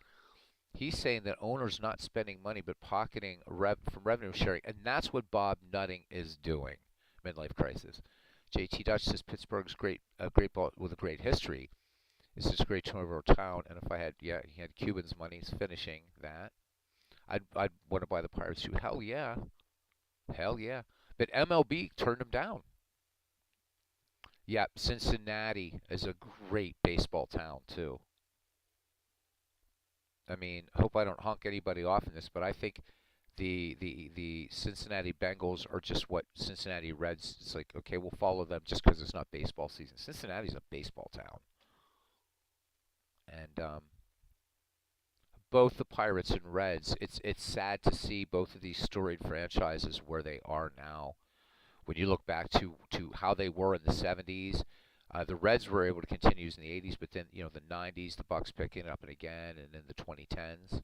He's saying that owners not spending money but pocketing from revenue sharing, and that's what Bob Nutting is doing. Midlife crisis. JT Dutch says Pittsburgh's great ball with a great history. It's just a great turnover town, and if I had, yeah, he had Cuban's money, he's finishing that. I'd want to buy the Pirates too. Hell yeah, hell yeah. But MLB turned him down. Yeah, Cincinnati is a great baseball town too. I mean, hope I don't honk anybody off in this, but I think the Cincinnati Bengals are just what Cincinnati Reds. It's like, okay, we'll follow them just because it's not baseball season. Cincinnati's a baseball town, and both the Pirates and Reds. It's sad to see both of these storied franchises where they are now. When you look back to how they were in the 70s, the Reds were able to continue in the 80s, but then the 90s, the Bucks picking it up and again, and then the 2010s.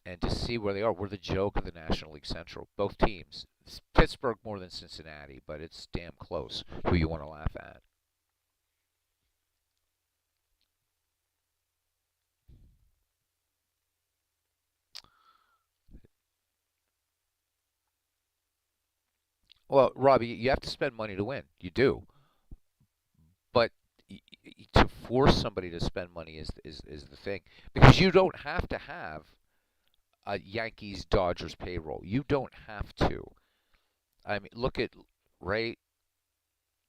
And to see where they are, we're the joke of the National League Central. Both teams, it's Pittsburgh more than Cincinnati, but it's damn close. Who you want to laugh at? Well, Robbie, you have to spend money to win. You do, but to force somebody to spend money is the thing, because you don't have to have a Yankees Dodgers payroll. You don't have to. I mean, look at right.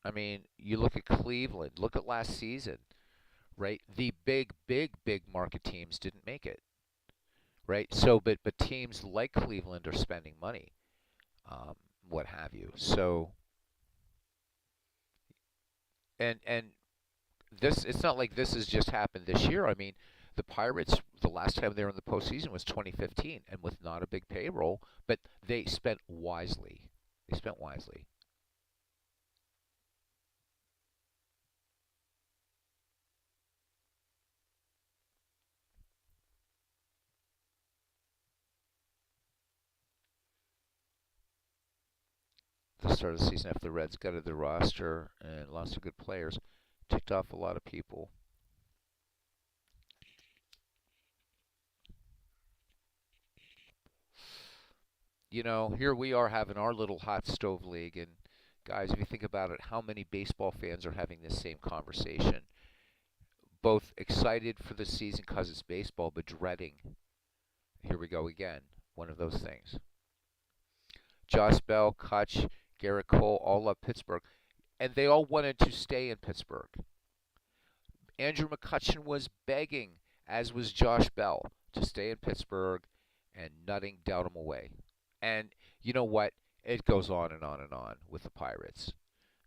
I mean, you look at Cleveland. Look at last season, right? The big market teams didn't make it, right? So, but teams like Cleveland are spending money, um, what have you. So, and this it's not like this has just happened this year. I mean, the Pirates, the last time they were in the postseason was 2015, and with not a big payroll, but they spent wisely. They spent wisely. The start of the season after the Reds gutted their roster and lost some good players, ticked off a lot of people. Here we are having our little hot stove league, and guys, if you think about it, how many baseball fans are having this same conversation? Both excited for the season because it's baseball, but dreading. Here we go again. One of those things. Josh Bell, Kutch, Garrett Cole all love Pittsburgh, and they all wanted to stay in Pittsburgh. Andrew McCutchen was begging, as was Josh Bell, to stay in Pittsburgh, and Nutting dealt him away. And you know what? It goes on and on and on with the Pirates.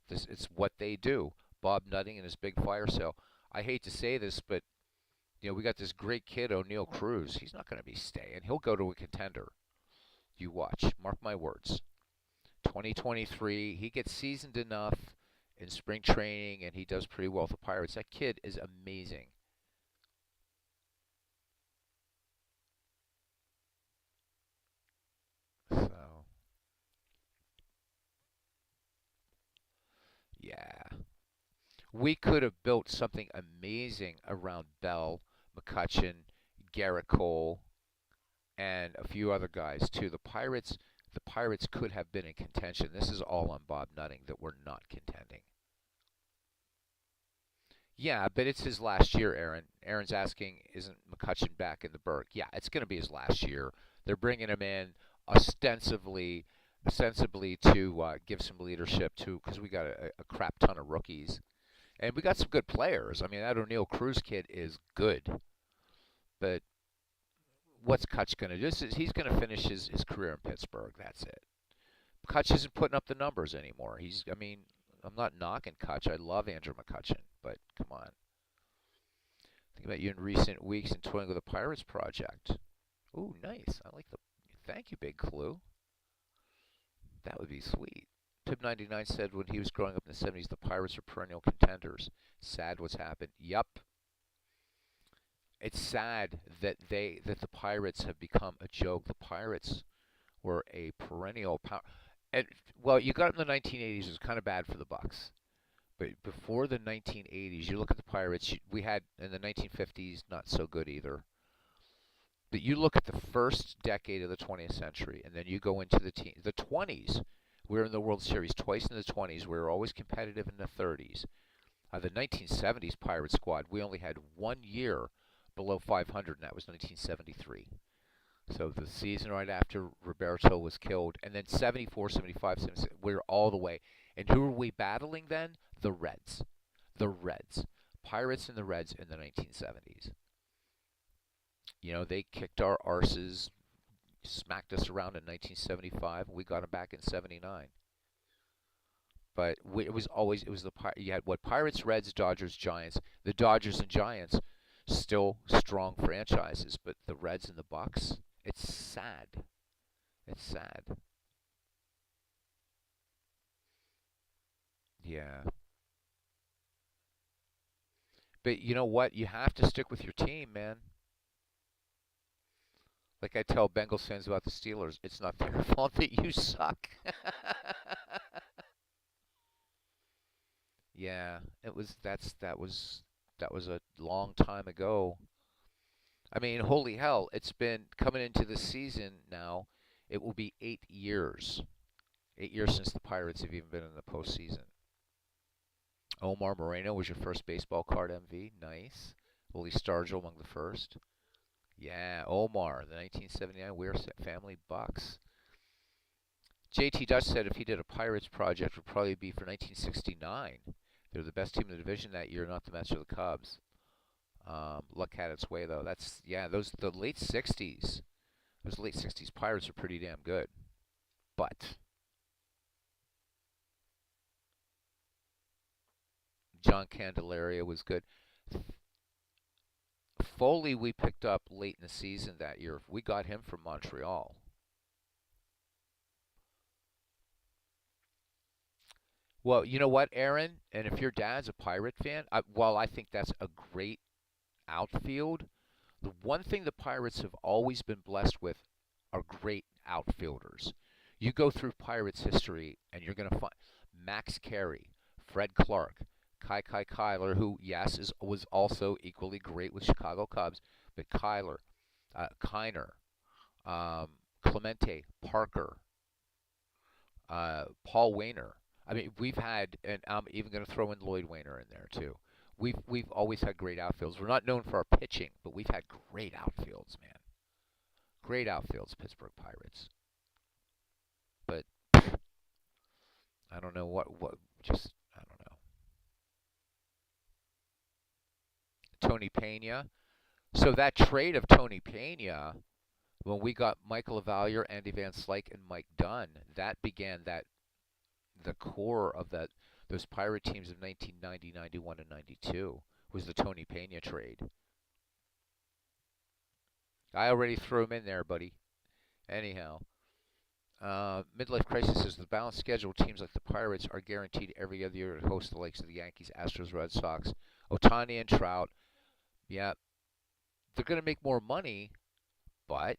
It's what they do. Bob Nutting and his big fire sale. I hate to say this, but we got this great kid, O'Neill Cruz. He's not going to be staying. He'll go to a contender. You watch. Mark my words. 2023, he gets seasoned enough in spring training, and he does pretty well with the Pirates. That kid is amazing. So, yeah. We could have built something amazing around Bell, McCutchen, Garrett Cole, and a few other guys too. The Pirates could have been in contention. This is all on Bob Nutting that we're not contending. Yeah, but it's his last year, Aaron. Aaron's asking, isn't McCutchen back in the Berg? Yeah, it's going to be his last year. They're bringing him in ostensibly to give some leadership to, because we got a crap ton of rookies, and we got some good players. I mean, that O'Neill Cruz kid is good, but what's Kutch going to do? He's going to finish his career in Pittsburgh. That's it. Kutch isn't putting up the numbers anymore. I mean, I'm not knocking Kutch. I love Andrew McCutchen, but come on. Think about you in recent weeks and toying with a Pirates project. Ooh, nice. I like the. Thank you, Big Clue. That would be sweet. Pib99 said when he was growing up in the 70s, the Pirates are perennial contenders. Sad what's happened. Yup. It's sad that the Pirates have become a joke. The Pirates were a perennial power. And well, you got in the 1980s. It was kind of bad for the Bucks. But before the 1980s, you look at the Pirates. We had in the 1950s, not so good either. But you look at the first decade of the 20th century, and then you go into the 20s. We were in the World Series twice in the 20s. We were always competitive in the 30s. The 1970s Pirate squad, we only had 1 year below 500, and that was 1973. So the season right after Roberto was killed, and then 74, 75, 76, we were all the way. And who were we battling then? The Reds. The Reds. Pirates and the Reds in the 1970s. You know, they kicked our arses, smacked us around in 1975. We got them back in 79. But it was always, it was you had what, Pirates, Reds, Dodgers, Giants. The Dodgers and Giants still strong franchises, but the Reds and the Bucks, it's sad. It's sad. Yeah. But you know what? You have to stick with your team, man. Like I tell Bengals fans about the Steelers, it's not their fault that you suck. Yeah, that was a long time ago. I mean, holy hell, it's been coming into the season now. It will be 8 years. 8 years since the Pirates have even been in the postseason. Omar Moreno was your first baseball card MV. Nice. Willie Stargell among the first. Yeah, Omar, the 1979 Weir Family Bucks. JT Dutch said if he did a Pirates project, it would probably be for 1969. They're the best team in the division that year, not the Mets or the Cubs. Luck had its way though. That's yeah, those the late '60s. Those late '60s Pirates are pretty damn good. But John Candelaria was good. Foley we picked up late in the season that year. We got him from Montreal. Well, you know what, Aaron? And if your dad's a Pirate fan, while I think that's a great outfield, the one thing the Pirates have always been blessed with are great outfielders. You go through Pirates history and you're going to find Max Carey, Fred Clark, Kai Kyler, who, yes, was also equally great with Chicago Cubs, but Kyler, Kiner, Clemente, Parker, Paul Wainer. I mean, we've had, and I'm even going to throw in Lloyd Wainer in there too. We've always had great outfields. We're not known for our pitching, but we've had great outfields, man. Great outfields, Pittsburgh Pirates. But I don't know what just I don't know. Tony Pena. So that trade of Tony Pena, when we got Michael Avalier, Andy Van Slyke, and Mike Dunn, that began that the core of that those Pirate teams of 1990, 91, and 92 was the Tony Pena trade. I already threw him in there, buddy. Anyhow, Midlife Crisis says the balanced schedule teams like the Pirates are guaranteed every other year to host the likes of the Yankees, Astros, Red Sox, Otani, and Trout. Yeah, they're going to make more money, but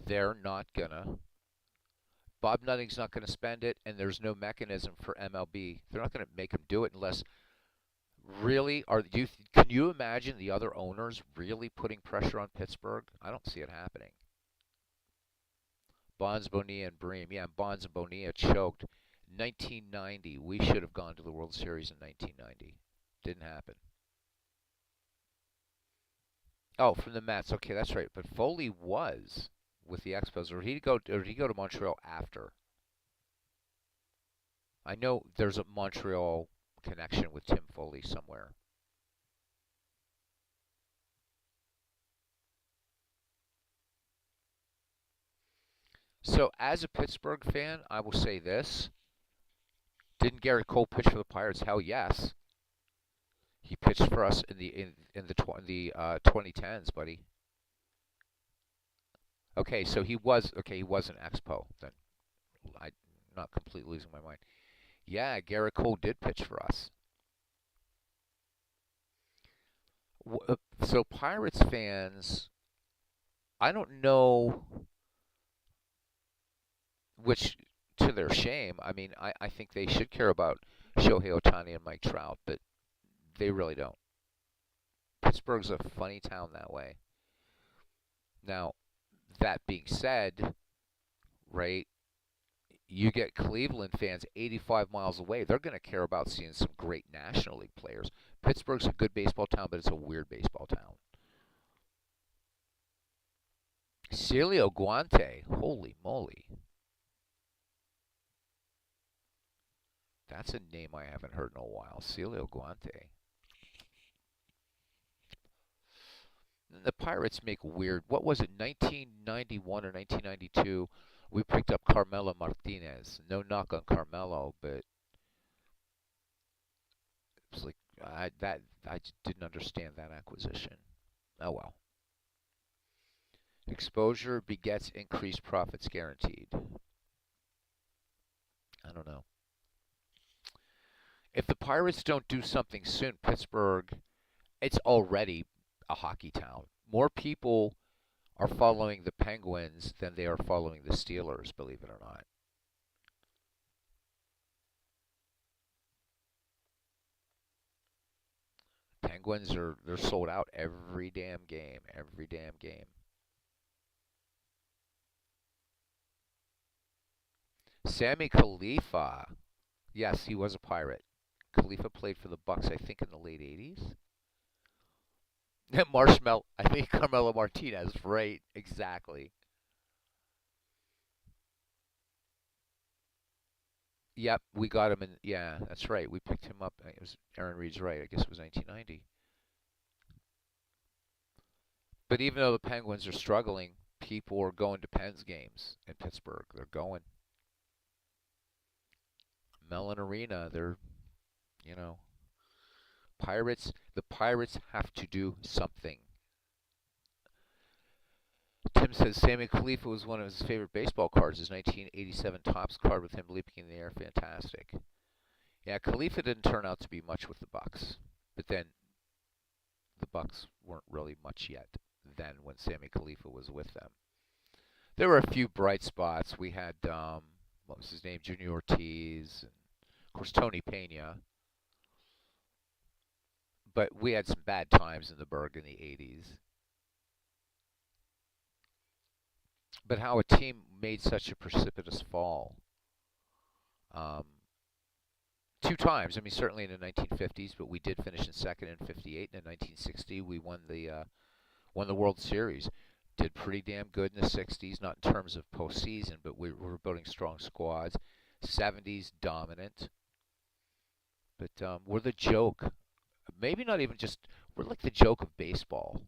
they're not going to. Bob Nutting's not going to spend it, and there's no mechanism for MLB. They're not going to make him do it unless really can you imagine the other owners really putting pressure on Pittsburgh? I don't see it happening. Bonds, Bonilla, and Bream. Yeah, Bonds and Bonilla choked. 1990, we should have gone to the World Series in 1990. Didn't happen. Oh, from the Mets. Okay, that's right. But Foley was with the Expos, or did he go to Montreal after? I know there's a Montreal connection with Tim Foley somewhere. So, as a Pittsburgh fan, I will say this: didn't Garrett Cole pitch for the Pirates? Hell yes. He pitched for us in the 2010s, buddy. Okay, so he was an Expo then. I'm not completely losing my mind. Yeah, Garrett Cole did pitch for us. So Pirates fans, I don't know which, to their shame, I mean, I think they should care about Shohei Ohtani and Mike Trout, but they really don't. Pittsburgh's a funny town that way. Now, that being said, right, you get Cleveland fans 85 miles away. They're going to care about seeing some great National League players. Pittsburgh's a good baseball town, but it's a weird baseball town. Celio Guante, holy moly. That's a name I haven't heard in a while. Celio Guante. And the Pirates make weird. What was it, 1991 or 1992? We picked up Carmelo Martinez. No knock on Carmelo, but it's like I just didn't understand that acquisition. Oh well. Exposure begets increased profits guaranteed. I don't know. If the Pirates don't do something soon, Pittsburgh, it's already a hockey town. More people are following the Penguins than they are following the Steelers, believe it or not. Penguins they're sold out every damn game, every damn game. Sammy Khalifa, yes, he was a Pirate. Khalifa played for the Bucks, I think, in the late '80s. Marshmallow, I think Carmelo Martinez, right? Exactly. Yep, we got him in. Yeah, that's right. We picked him up. It was Aaron Reed's right. I guess it was 1990. But even though the Penguins are struggling, people are going to Pens games in Pittsburgh. They're going. Mellon Arena. You know, Pirates. The Pirates have to do something. Tim says Sammy Khalifa was one of his favorite baseball cards. His 1987 Topps card with him leaping in the air, fantastic. Yeah, Khalifa didn't turn out to be much with the Bucks, but then the Bucks weren't really much yet. Then when Sammy Khalifa was with them, there were a few bright spots. We had what was his name, Junior Ortiz, and of course Tony Pena. But we had some bad times in the Berg in the '80s. But how a team made such a precipitous fall. Um, two times. I mean, certainly in the 1950s, but we did finish in second in '58. And in 1960, we won the World Series. Did pretty damn good in the '60s, not in terms of postseason, but we were building strong squads. '70s dominant, but we're the joke. Maybe not even just we're like the joke of baseball.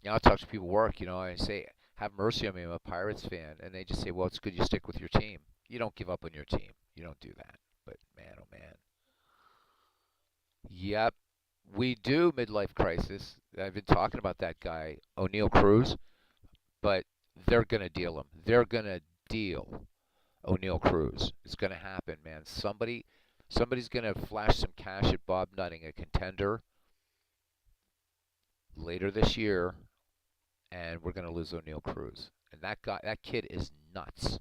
You know, I talk to people at work. I say, "Have mercy on me. I'm a Pirates fan," and they just say, "Well, it's good you stick with your team. You don't give up on your team. You don't do that." But man, oh man. Yep, we do midlife crisis. I've been talking about that guy, O'Neill Cruz, but they're gonna deal him. They're gonna deal O'Neill Cruz. It's gonna happen, man. Somebody's gonna flash some cash at Bob Nutting, a contender, later this year, and we're gonna lose O'Neill Cruz. And that kid is nuts.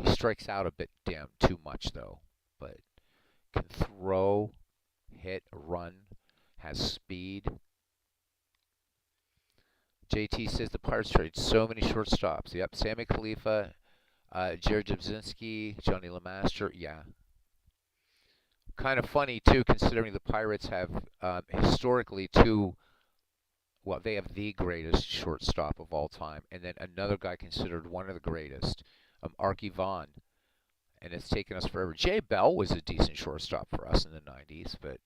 He strikes out a bit damn too much though, but can throw, hit, run, has speed. JT says the Pirates trade so many shortstops. Yep, Sammy Khalifa, Jared Jabzinski, Johnny LeMaster. Yeah, kind of funny too, considering the Pirates have historically two. Well, they have the greatest shortstop of all time, and then another guy considered one of the greatest, Arky Vaughan, and it's taken us forever. Jay Bell was a decent shortstop for us in the '90s, but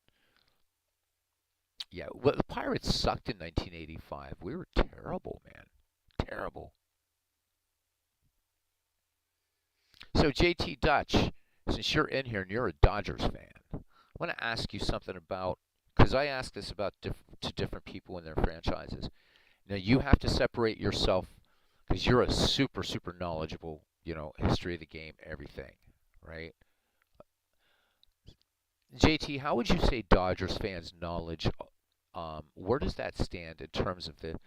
yeah, well, the Pirates sucked in 1985. We were terrible, man, terrible. So JT Dutch, since you're in here and you're a Dodgers fan, I want to ask you something about because I ask this about to different people in their franchises. Now you have to separate yourself because you're a super knowledgeable, history of the game, everything, right? JT, how would you say Dodgers fans' knowledge? Where does that stand in terms of the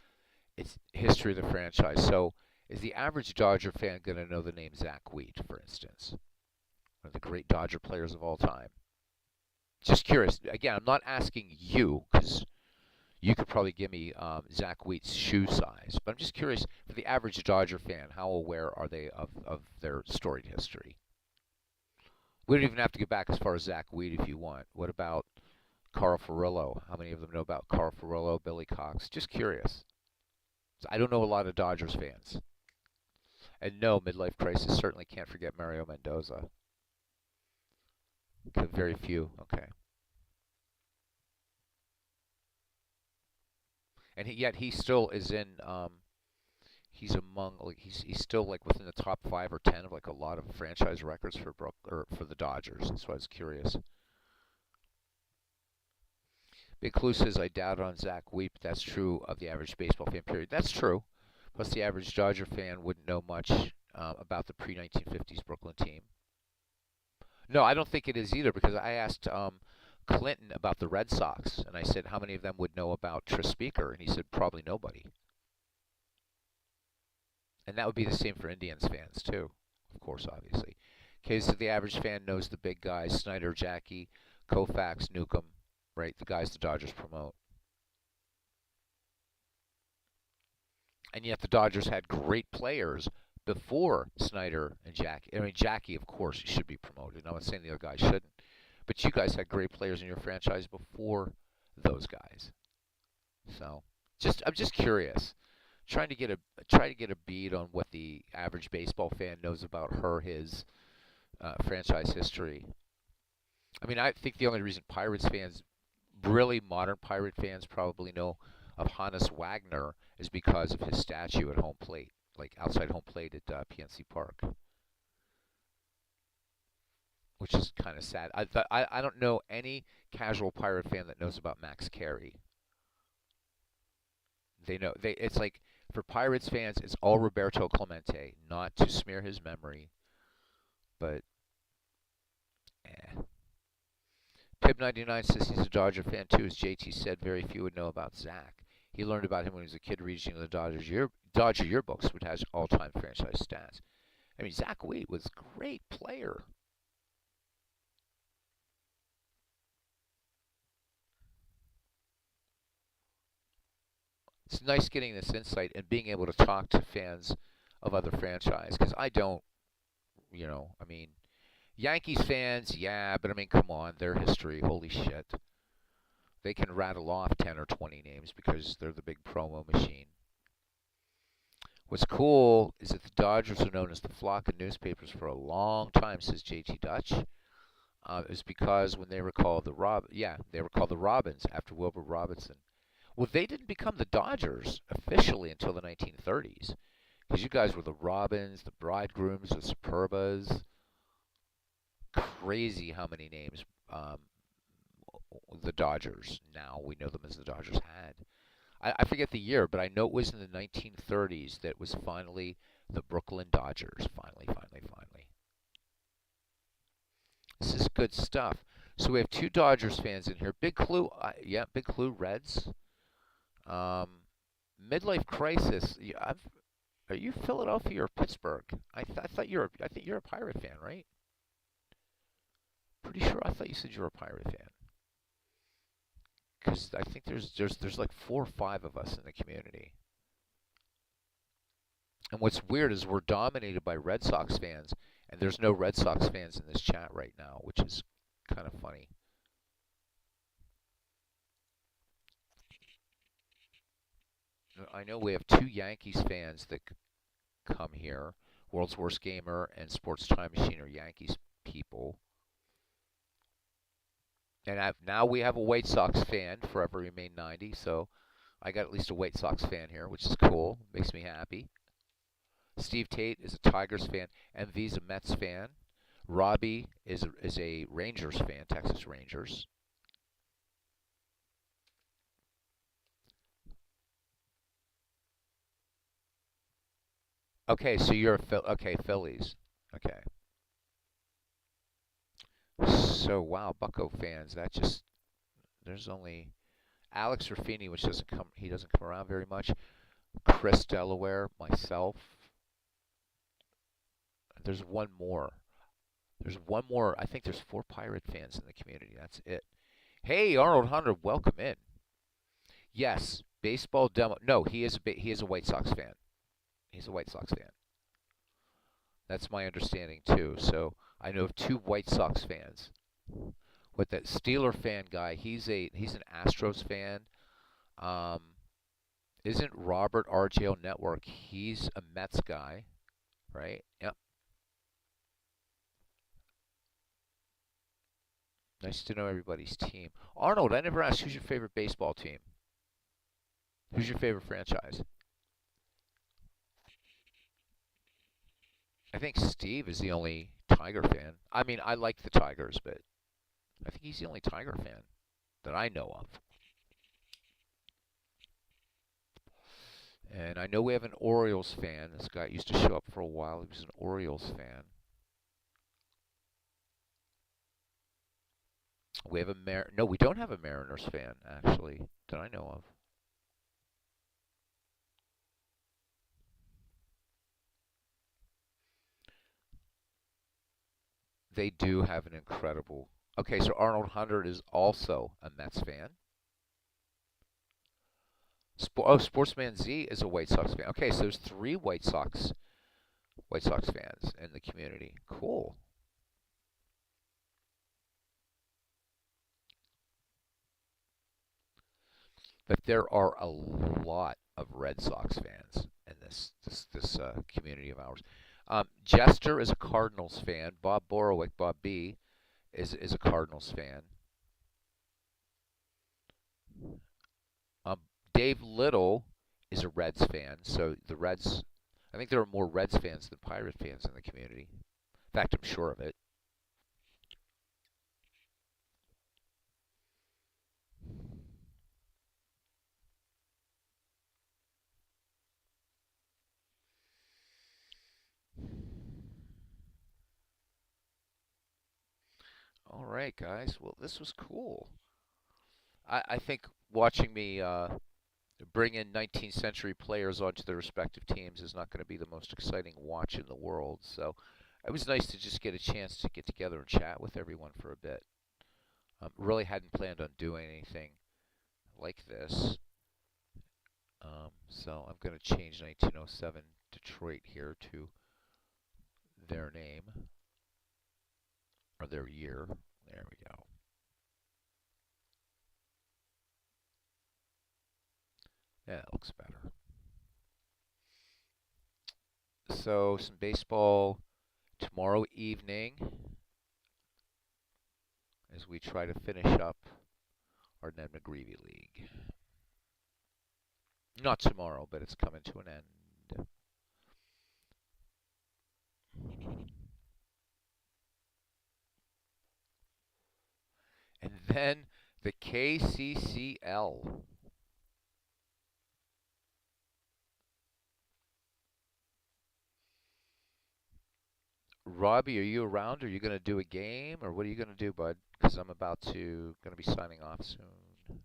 its history of the franchise? So, is the average Dodger fan going to know the name Zach Wheat, for instance, one of the great Dodger players of all time? Just curious. Again, I'm not asking you because You could probably give me Zach Wheat's shoe size, but I'm just curious for the average Dodger fan, how aware are they of their storied history? We don't even have to go back as far as Zach Wheat if you want. What about Carl Furillo? How many of them know about Carl Furillo, Billy Cox? Just curious. I don't know a lot of Dodgers fans. And no, midlife crisis certainly can't forget Mario Mendoza. Okay, very few. Okay. And yet he still is in. He's among like he's still like within the top 5 or 10 of like a lot of franchise records for or for the Dodgers. That's why I was curious. Big Clue says I doubt on Zach Wheat, but that's true of the average baseball fan. Period. That's true. Plus, the average Dodger fan wouldn't know much about the pre-1950s Brooklyn team. No, I don't think it is either because I asked Clinton about the Red Sox, and I said how many of them would know about Tris Speaker, and he said probably nobody. And that would be the same for Indians fans too, of course, obviously. Okay, so the average fan knows the big guys: Snyder, Jackie, Koufax, Newcomb, right? The guys the Dodgers promote. And yet the Dodgers had great players before Snyder and Jackie. I mean, Jackie, of course, should be promoted. I'm not saying the other guys shouldn't. But you guys had great players in your franchise before those guys. So, I'm just curious. Try to get a bead on what the average baseball fan knows about his franchise history. I mean, I think the only reason Pirates fans, really modern Pirate fans, probably know of Hannes Wagner is because of his statue at home plate, like outside home plate at PNC Park, which is kind of sad. I don't know any casual Pirate fan that knows about Max Carey. It's like for Pirates fans, it's all Roberto Clemente, not to smear his memory, but eh. Pib99 says he's a Dodger fan too. As JT said, very few would know about Zach. He learned about him when he was a kid reading the Dodger yearbooks, which has all-time franchise stats. I mean, Zach Wheat was a great player. It's nice getting this insight and being able to talk to fans of other franchise because I don't, I mean, Yankees fans, yeah, but I mean, come on, their history, holy shit. They can rattle off 10 or 20 names because they're the big promo machine. What's cool is that the Dodgers are known as the flock of newspapers for a long time, says JT Dutch. It was because when they were called they were called the Robins after Wilbur Robinson. Well, they didn't become the Dodgers officially until the 1930s because you guys were the Robins, the Bridegrooms, the Superbas. Crazy how many names the Dodgers, now we know them as the Dodgers, had. I forget the year, but I know it was in the 1930s that was finally the Brooklyn Dodgers. Finally, finally, finally. This is good stuff. So we have two Dodgers fans in here. Big Clue, yeah, Big Clue, Reds. Midlife crisis. Are you Philadelphia or Pittsburgh? I think you're a Pirate fan, right? Pretty sure I thought you said you were a Pirate fan. Because I think there's like 4 or 5 of us in the community. And what's weird is we're dominated by Red Sox fans, and there's no Red Sox fans in this chat right now, which is kind of funny. I know we have 2 Yankees fans that come here. World's Worst Gamer and Sports Time Machine are Yankees people. And now we have a White Sox fan, Forever Remain 90, so I got at least a White Sox fan here, which is cool. Makes me happy. Steve Tate is a Tigers fan. MV's a Mets fan. Robbie is a Rangers fan, Texas Rangers. Okay, so you're okay, Phillies. Okay. So wow, Bucco fans. There's only Alex Raffini, which he doesn't come around very much. Chris Delaware, myself. There's one more. There's one more. I think there's 4 Pirate fans in the community. That's it. Hey, Arnold Hunter, welcome in. Yes, baseball demo. No, he is a White Sox fan. He's a White Sox fan. That's my understanding too. So I know of two White Sox fans. With that Steeler fan guy, he's an Astros fan. Um, isn't Robert RJO Network? He's a Mets guy, right? Yep. Nice to know everybody's team. Arnold, I never asked who's your favorite baseball team. Who's your favorite franchise? I think Steve is the only Tiger fan. I mean, I like the Tigers, but I think he's the only Tiger fan that I know of. And I know we have an Orioles fan. This guy used to show up for a while. He was an Orioles fan. We have a No, we don't have a Mariners fan actually that I know of. They do have an incredible. Okay, so Arnold Hunter is also a Mets fan. Sportsman Z is a White Sox fan. Okay, so there's three White Sox fans in the community. Cool. But there are a lot of Red Sox fans in this community of ours. Jester is a Cardinals fan. Bob Borowick, Bob B, is a Cardinals fan. Um, Dave Little is a Reds fan. So the Reds, I think there are more Reds fans than Pirate fans in the community. In fact, I'm sure of it. All right, guys. Well, this was cool. I think watching me bring in 19th century players onto their respective teams is not going to be the most exciting watch in the world. So it was nice to just get a chance to get together and chat with everyone for a bit. Really hadn't planned on doing anything like this. So I'm going to change 1907 Detroit here to their name or their year. There we go. Yeah, that looks better. So some baseball tomorrow evening as we try to finish up our Ned McGreevy League. Not tomorrow, but it's coming to an end. And then the KCCL. Robbie, are you around? Are you going to do a game, or what are you going to do, bud? Because I'm about to going to be signing off soon.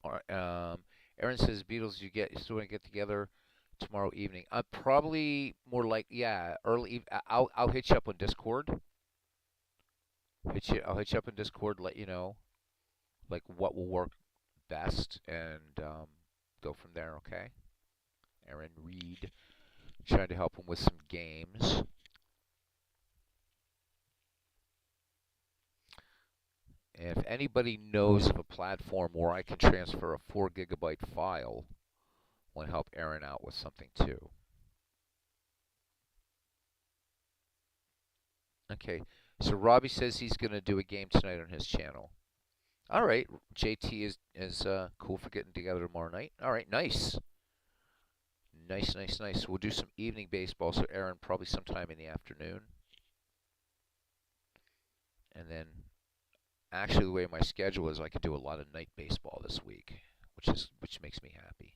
All right, Aaron says Beatles. You still want to get together tomorrow evening? Probably more like yeah, early. I'll hit you up on Discord. I'll hit you up on Discord. Let you know like what will work best, and go from there. Okay. Aaron Reed, trying to help him with some games. And if anybody knows of a platform where I can transfer a 4 gigabyte file, I want to help Aaron out with something too. Okay, so Robbie says he's going to do a game tonight on his channel. All right, JT is cool for getting together tomorrow night. All right, nice. Nice, nice, nice. We'll do some evening baseball, so Aaron probably sometime in the afternoon. And then actually the way my schedule is, I could do a lot of night baseball this week, which makes me happy.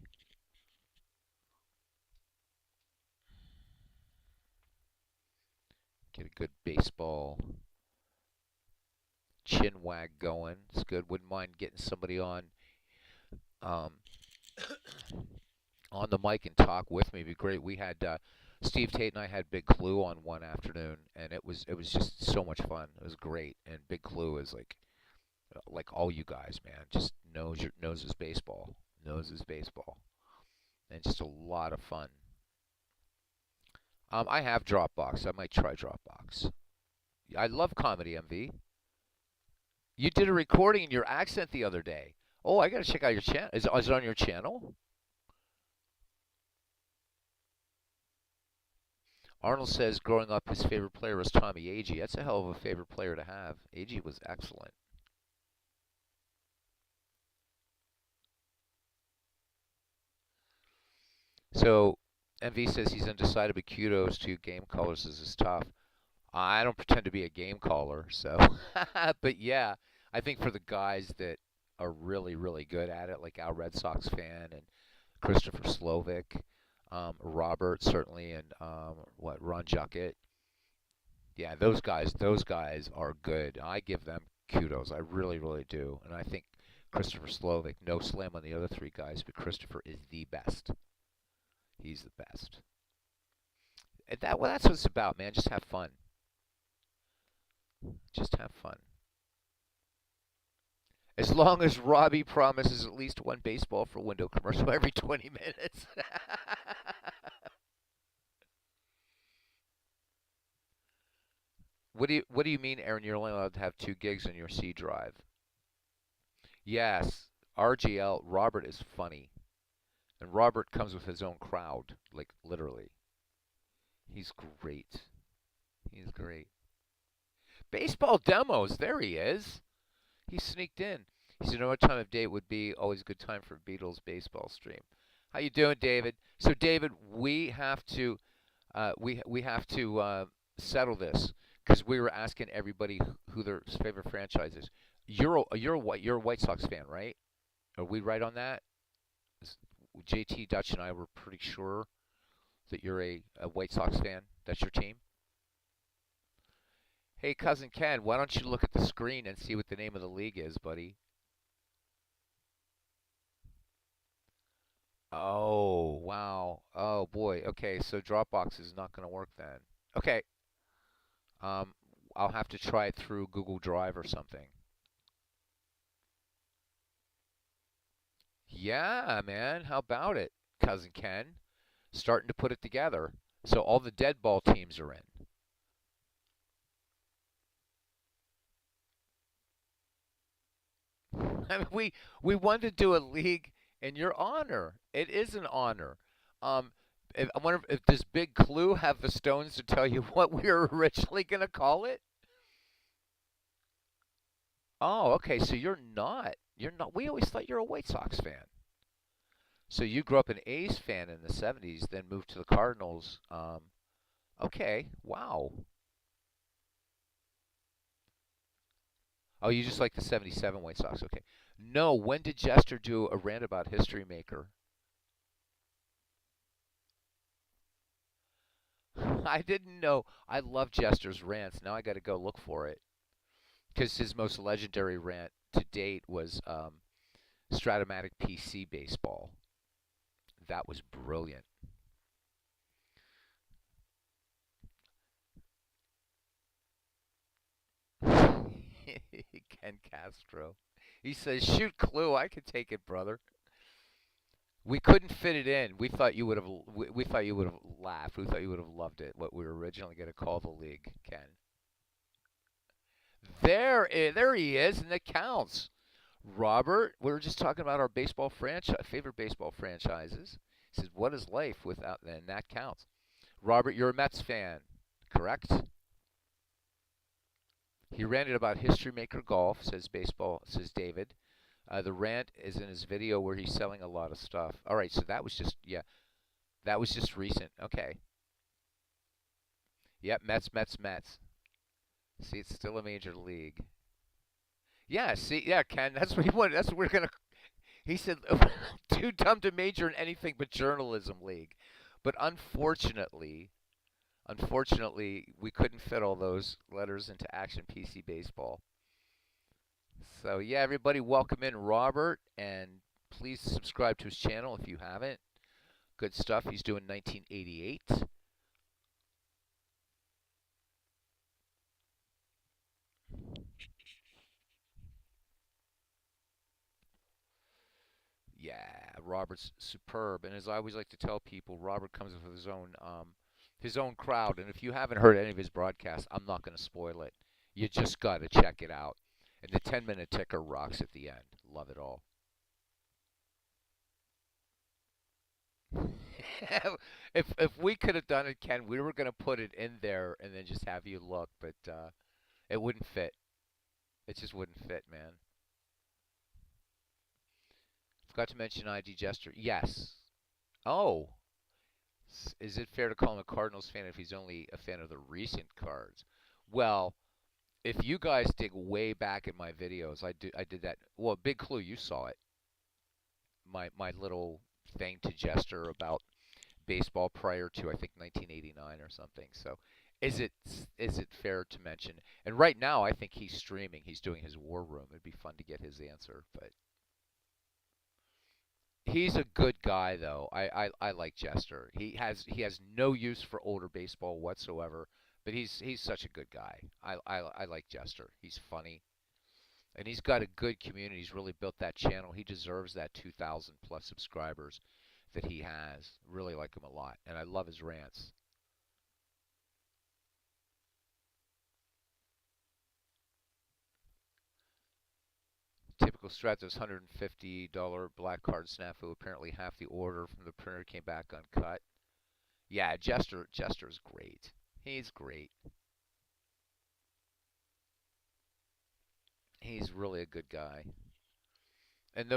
Get a good baseball chin wag going. It's good. Wouldn't mind getting somebody um, on the mic and talk with me. It'd be great. We had Steve Tate and I had Big Clue on one afternoon, and it was just so much fun. It was great. And Big Clue is like Like all you guys, man, just knows his baseball, knows his baseball, and just a lot of fun. I have Dropbox. I might try Dropbox. I love comedy, MV. You did a recording in your accent the other day. Oh, I gotta check out your channel. Is it on your channel? Arnold says growing up his favorite player was Tommy Agee. That's a hell of a favorite player to have. Agee was excellent. So MV says he's undecided, but kudos to game callers. This is tough. I don't pretend to be a game caller, so. But yeah, I think for the guys that are really, really good at it, like our Red Sox fan and Christopher Slovic, Robert certainly, and what Ron Juckett. Yeah, those guys are good. I give them kudos. I really, really do. And I think Christopher Slovic, no slam on the other three guys, but Christopher is the best. He's the best. And that's what it's about, man. Just have fun. Just have fun. As long as Robbie promises at least one baseball for window commercial every 20 minutes. What do you mean, Aaron? You're only allowed to have 2 gigs on your C drive. Yes, RGL. Robert is funny, and Robert comes with his own crowd, like literally. He's great. He's great. Baseball demos. There he is. He sneaked in. He said, "Know what time of day it would be? Always a good time for Beatles baseball stream." How you doing, David? So, David, we have to settle this because we were asking everybody who their favorite franchise is. You're a White Sox fan, right? Are we right on that? JT Dutch and I were pretty sure that you're a White Sox fan. That's your team. Hey, cousin Ken, why don't you look at the screen and see what the name of the league is, buddy? Oh, wow. Oh boy. Okay, so Dropbox is not going to work then. Okay. Um, I'll have to try it through Google Drive or something. Yeah, man. How about it, cousin Ken? Starting to put it together. So all the dead ball teams are in. I mean, we wanted to do a league in your honor. It is an honor. Um, I wonder if does Big Clue have the stones to tell you what we were originally going to call it? Oh, okay. So you're not. You're not. We always thought you're a White Sox fan. So you grew up an A's fan in the '70s, then moved to the Cardinals. Okay. Wow. Oh, you just like the '77 White Sox. Okay. No. When did Jester do a rant about History Maker? I didn't know. I love Jester's rants. Now I got to go look for it because his most legendary rant to date was Stratomatic PC baseball. That was brilliant. Ken Castro. He says, "Shoot Clue. I could take it, brother." We couldn't fit it in. We thought you would have. We thought you would have laughed. We thought you would have loved it. What we were originally going to call the league, Ken. There he is, and that counts. Robert, we were just talking about our baseball franchise, favorite baseball franchises. He says, "What is life without?" And that counts. Robert, you're a Mets fan, correct? He ranted about History Maker Golf, says baseball, says David. The rant is in his video where he's selling a lot of stuff. All right, so that was just yeah, that was just recent. Okay. Yep, Mets, Mets, Mets. See, it's still a major league. Yeah, see, yeah, Ken, that's what he wanted. That's what we're gonna. He said, "Too dumb to major in anything but journalism league," but unfortunately, we couldn't fit all those letters into Action PC Baseball. So yeah, everybody, welcome in Robert, and please subscribe to his channel if you haven't. Good stuff. He's doing 1988. Robert's superb, and as I always like to tell people, Robert comes with his own crowd, and if you haven't heard any of his broadcasts, I'm not going to spoil it. You just got to check it out. And the 10-minute ticker rocks at the end. Love it all. If we could have done it, Ken, we were going to put it in there and then just have you look, but it wouldn't fit. It just wouldn't fit, man. Forgot to mention ID Jester. Yes. Oh, is it fair to call him a Cardinals fan if he's only a fan of the recent cards? Well, if you guys dig way back in my videos, I did that. Well, Big Clue, you saw it. My little thing to Jester about baseball prior to I think 1989 or something. So, is it is it fair to mention? And right now, I think he's streaming. He's doing his war room. It'd be fun to get his answer, but he's a good guy, though. I like Jester. He has no use for older baseball whatsoever, but he's such a good guy. I like Jester. He's funny, and he's got a good community. He's really built that channel. He deserves that 2,000 plus subscribers that he has. Really like him a lot, and I love his rants. Typical Stratos $150 black card snafu. Apparently half the order from the printer came back uncut. Yeah, Jester's great. He's great. He's really a good guy. And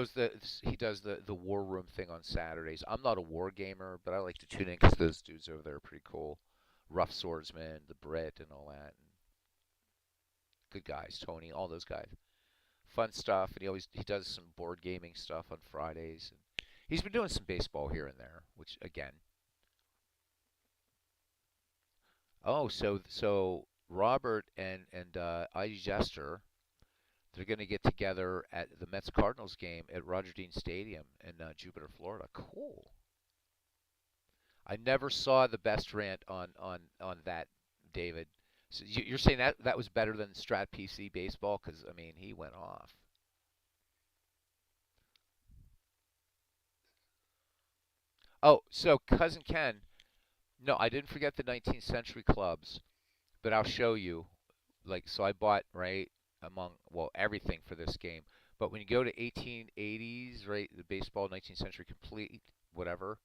he does the war room thing on Saturdays. I'm not a war gamer, but I like to tune in because those dudes over there are pretty cool. Rough Swordsman, the Brit, and all that. And good guys, Tony, all those guys. Fun stuff, and he does some board gaming stuff on Fridays. And he's been doing some baseball here and there, which again. Oh, so Robert and ID Jester, they're going to get together at the Mets Cardinals game at Roger Dean Stadium in Jupiter, Florida. Cool. I never saw the best rant on that, David. So you're saying that was better than Strat PC baseball? Because I mean, he went off. Oh, so cousin Ken. No, I didn't forget the 19th century clubs, but I'll show you. Like, so I bought right among well everything for this game. But when you go to 1880s, right, the baseball 19th century complete, whatever.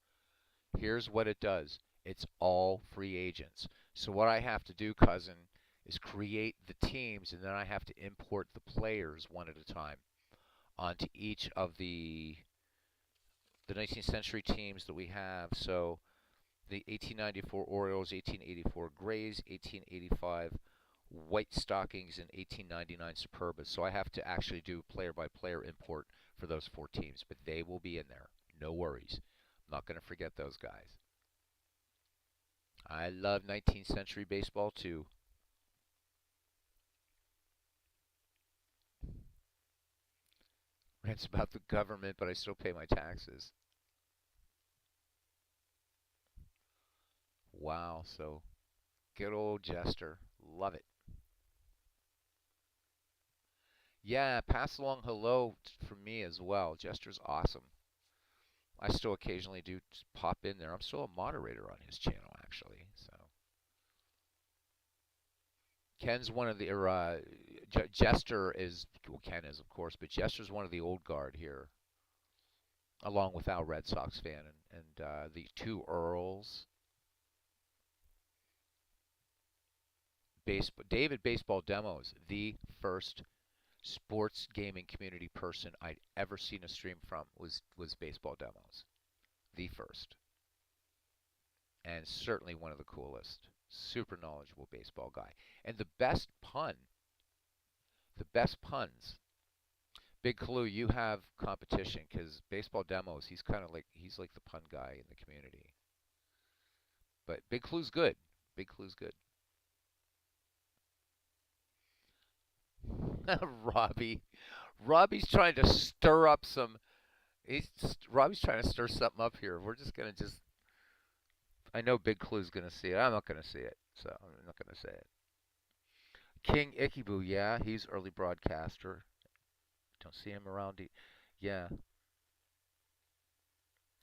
Here's what it does. It's all free agents. So what I have to do, cousin, is create the teams, and then I have to import the players one at a time onto each of the 19th century teams that we have. So the 1894 Orioles, 1884 Grays, 1885 White Stockings, and 1899 Superbas. So I have to actually do player by player import for those four teams, but they will be in there. No worries. I'm not going to forget those guys. I love 19th century baseball too. Rants about the government, but I still pay my taxes. Wow, so good old Jester. Love it. Yeah, pass along hello from me as well. Jester's awesome. I still occasionally do pop in there. I'm still a moderator on his channel, actually. So Ken's one of the, or Jester is, well, Ken is, of course, but Jester's one of the old guard here, along with Al Red Sox fan and the two Earls. David Baseball Demos, the first sports gaming community person I'd ever seen a stream from was Baseball Demos. The first. And certainly one of the coolest. Super knowledgeable baseball guy. And the best puns. Big Clue, you have competition because Baseball Demos, he's like the pun guy in the community. But Big Clue's good. Big Clue's good. Robbie. Robbie's trying to stir up some. Robbie's trying to stir something up here. We're just gonna just. I know Big Clue's gonna see it. I'm not gonna see it, so I'm not gonna say it. King Ikibu, yeah, he's early broadcaster. Don't see him around. Yeah,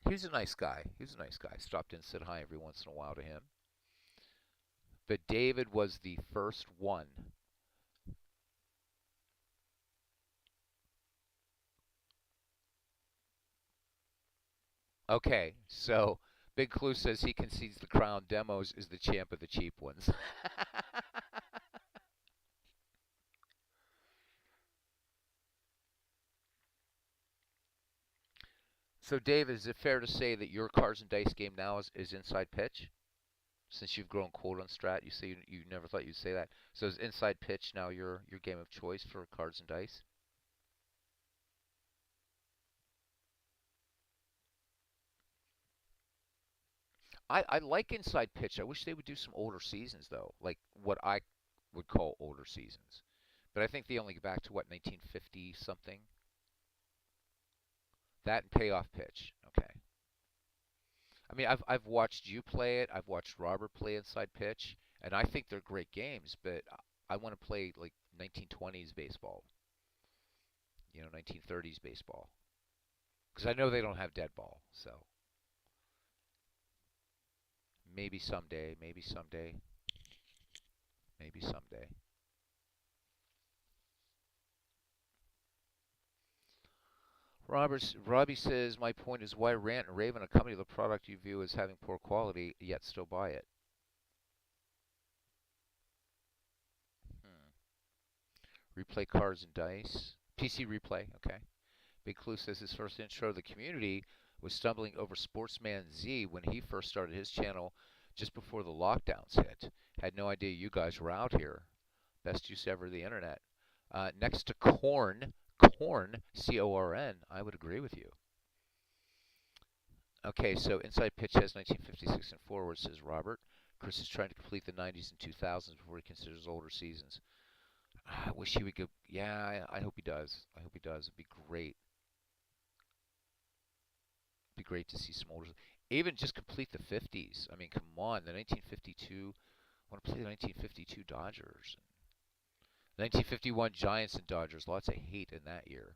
He was a nice guy. He was a nice guy. Stopped in, said hi every once in a while to him. But David was the first one. Okay, so Big Clue says he concedes the crown. Demos is the champ of the cheap ones. So, Dave, is it fair to say that your cards and dice game now is inside pitch? Since you've grown cold on Strat, you say you never thought you'd say that. So, is inside pitch now your game of choice for cards and dice? I like inside pitch. I wish they would do some older seasons though, like what I would call older seasons. But I think they only go back to what 1950 something. That and payoff pitch. Okay. I mean, I've watched you play it. I've watched Robert play inside pitch, and I think they're great games. But I want to play like 1920s baseball, 1930s baseball, because I know they don't have dead ball. So maybe someday, maybe someday, maybe someday. Robbie says, my point is why rant and rave on a company the product you view as having poor quality, yet still buy it. Hmm. Replay cards and dice. PC replay, okay. Big Clue says his first intro to the community was stumbling over Sportsman Z when he first started his channel just before the lockdowns hit. Had no idea you guys were out here. Best use ever of the internet. Next to Corn, C-O-R-N, I would agree with you. Okay, so Inside Pitch has 1956 and forward, says Robert. Chris is trying to complete the 90s and 2000s before he considers older seasons. I wish he would go. Yeah, I hope he does. I hope he does. It'd be great. It'd be great to see some older. Even just complete the 50s. I mean, come on, the 1952. I want to play the 1952 Dodgers. 1951 Giants and Dodgers. Lots of hate in that year.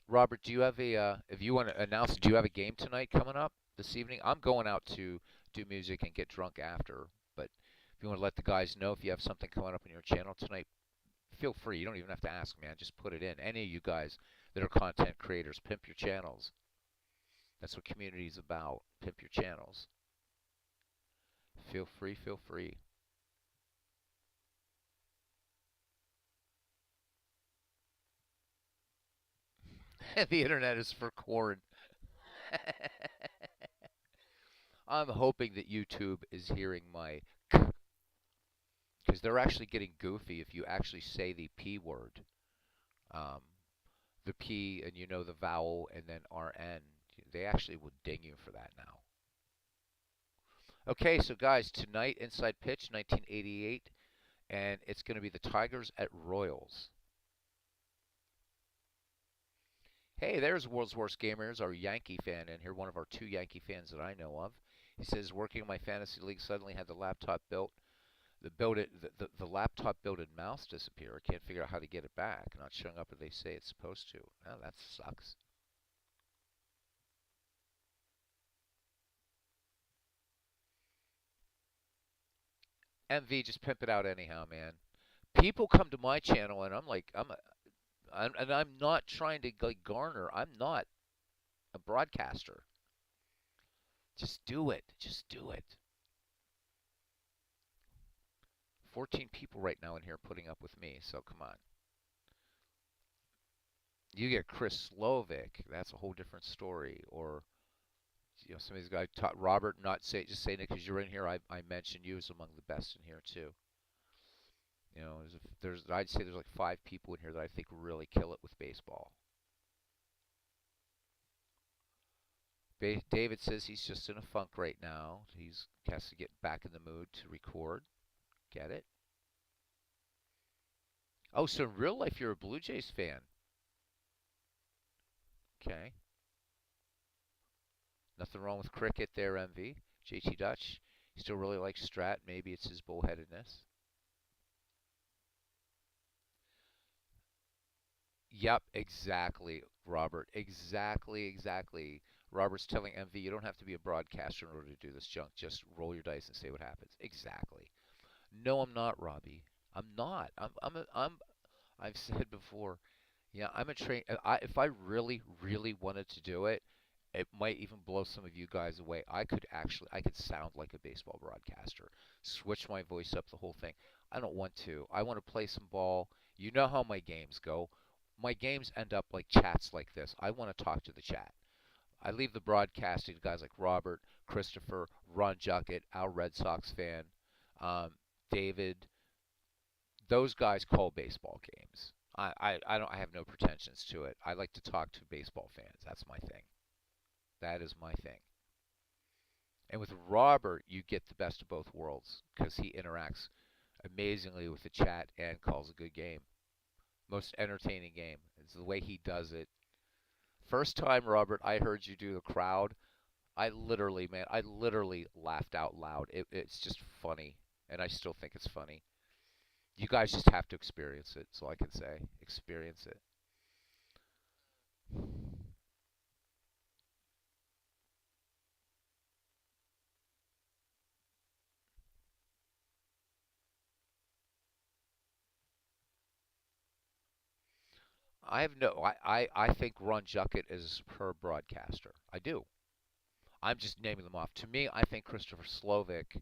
Robert, do you have if you want to announce, do you have a game tonight coming up this evening? I'm going out to do music and get drunk after, but if you want to let the guys know if you have something coming up on your channel tonight, feel free. You don't even have to ask me. I just put it in. Any of you guys that are content creators, pimp your channels. That's what community is about. Pimp your channels. Feel free, feel free. The internet is for corn. I'm hoping that YouTube is hearing my because they're actually getting goofy if you actually say the P word. Um, the P and the vowel and then RN. They actually will ding you for that now. Okay, so guys, tonight Inside Pitch 1988, and it's going to be the Tigers at Royals. Hey, there's World's Worst Gamers, our Yankee fan in here, one of our two Yankee fans that I know of. He says, working in my fantasy league, suddenly had the laptop built. The laptop built-in mouse disappear. I can't figure out how to get it back. Not showing up as they say it's supposed to. Oh, that sucks. MV, just pimp it out anyhow, man. People come to my channel and I'm like, I'm not trying to like garner. I'm not a broadcaster. Just do it. Just do it. 14 people right now in here putting up with me, so come on. You get Chris Slovic, that's a whole different story. Or somebody's got taught Robert, not say just saying it because you're in here. I mentioned you as among the best in here too. I'd say there's like 5 people in here that I think really kill it with baseball. David says he's just in a funk right now. He has to get back in the mood to record. Get it? Oh, so in real life you're a Blue Jays fan. Okay. Nothing wrong with cricket there, MV. JT Dutch. He still really likes Strat. Maybe it's his bullheadedness. Yep, exactly, Robert. Exactly, exactly. Robert's telling MV, you don't have to be a broadcaster in order to do this junk. Just roll your dice and see what happens. Exactly. No, I'm not, Robbie. I'm not. I've said before, yeah, I'm a train. If I really, really wanted to do it, it might even blow some of you guys away. I could sound like a baseball broadcaster, switch my voice up, the whole thing. I don't want to. I want to play some ball. You know how my games go. My games end up like chats like this. I want to talk to the chat. I leave the broadcasting to guys like Robert, Christopher, Ron Juckett, our Red Sox fan, um, David. Those guys call baseball games. I have no pretensions to it. I like to talk to baseball fans. That's my thing. That is my thing. And with Robert, you get the best of both worlds because he interacts amazingly with the chat and calls a good game. Most entertaining game. It's the way he does it. First time, Robert, I heard you do the crowd. I literally laughed out loud. It's just funny, and I still think it's funny. You guys just have to experience it. So I can say, experience it. I think Ron Juckett is a superb broadcaster. I do. I'm just naming them off. To me, I think Christopher Slovic.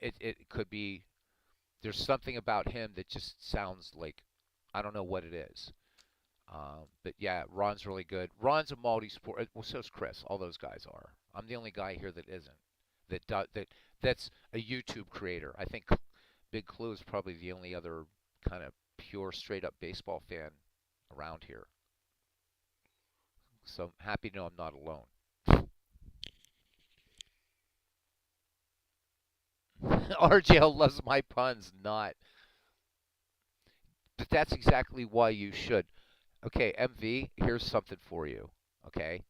It could be. There's something about him that just sounds like I don't know what it is. But yeah, Ron's really good. Ron's a multi-sport. Well, so's Chris. All those guys are. I'm the only guy here that isn't. That's a YouTube creator. I think Big Clue is probably the only other kind of pure, straight up baseball fan around here. So I'm happy to know I'm not alone. RJL loves my puns, not. But that's exactly why you should. Okay, MV, here's something for you. Okay?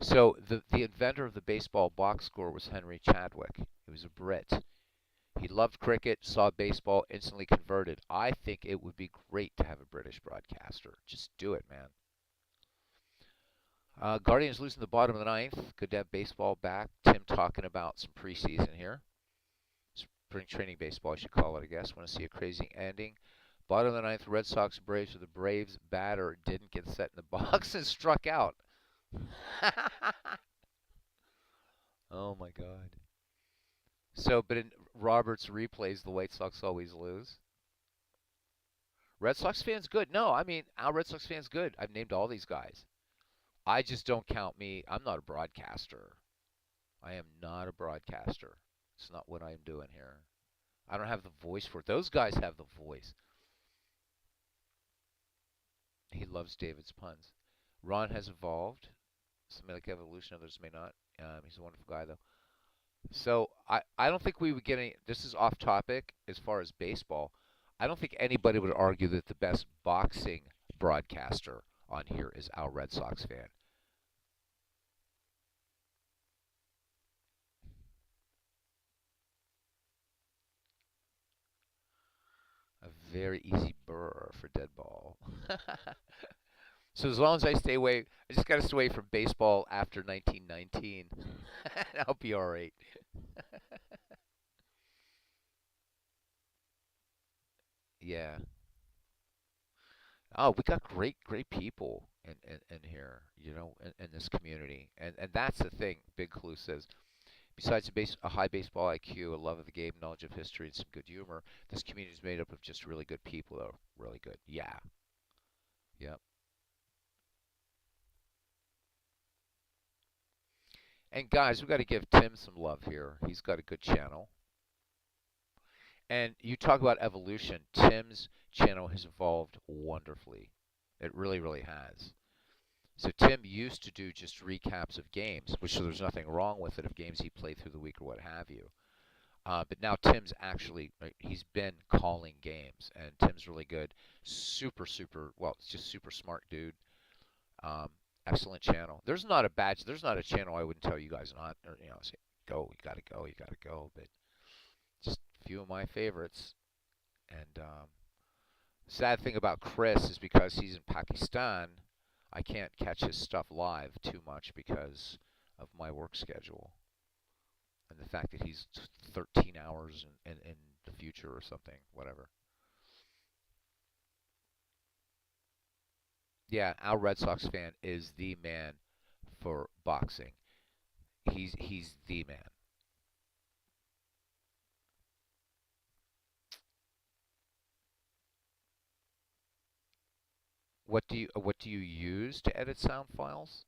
So the inventor of the baseball box score was Henry Chadwick. He was a Brit. He loved cricket, saw baseball, instantly converted. I think it would be great to have a British broadcaster. Just do it, man. Guardians losing the bottom of the ninth. Good to have baseball back. Tim talking about some preseason here. Spring training baseball, I should call it, I guess. Want to see a crazy ending. Bottom of the ninth, Red Sox Braves, where the Braves batter didn't get set in the box and struck out. Oh my God. So, but in Roberts replays, the White Sox always lose. Red Sox fans good. No, I mean, our Red Sox fans good. I've named all these guys. I just don't count me. I'm not a broadcaster. I am not a broadcaster. It's not what I'm doing here. I don't have the voice for it. Those guys have the voice. He loves David's puns. Ron has evolved. Some may like evolution, others may not. He's a wonderful guy, though. So I don't think we would get any. This is off topic as far as baseball. I don't think anybody would argue that the best boxing broadcaster on here is our Red Sox fan. A very easy burr for dead ball. So as long as I stay away, I just got to stay away from baseball after 1919. I'll be all right. Yeah. Oh, we got great people in here, in this community. And that's the thing, Big Clue says. Besides a high baseball IQ, a love of the game, knowledge of history, and some good humor, this community is made up of just really good people, though. Really good. Yeah. Yep. And guys, we got to give Tim some love here. He's got a good channel. And you talk about evolution. Tim's channel has evolved wonderfully. It really, really has. So Tim used to do just recaps of games, which there's nothing wrong with it, of games he played through the week or what have you. But now Tim's actually, he's been calling games, and Tim's really good. Well, it's just super smart dude. Um, Excellent channel. There's not a channel I wouldn't tell you guys not, or, say, go, you gotta go. But just a few of my favorites. And Sad thing about Chris is because he's in Pakistan, I can't catch his stuff live too much because of my work schedule and the fact that he's 13 hours in the future or something, whatever. Yeah, our Red Sox fan is the man for boxing. He's the man. What do you use to edit sound files?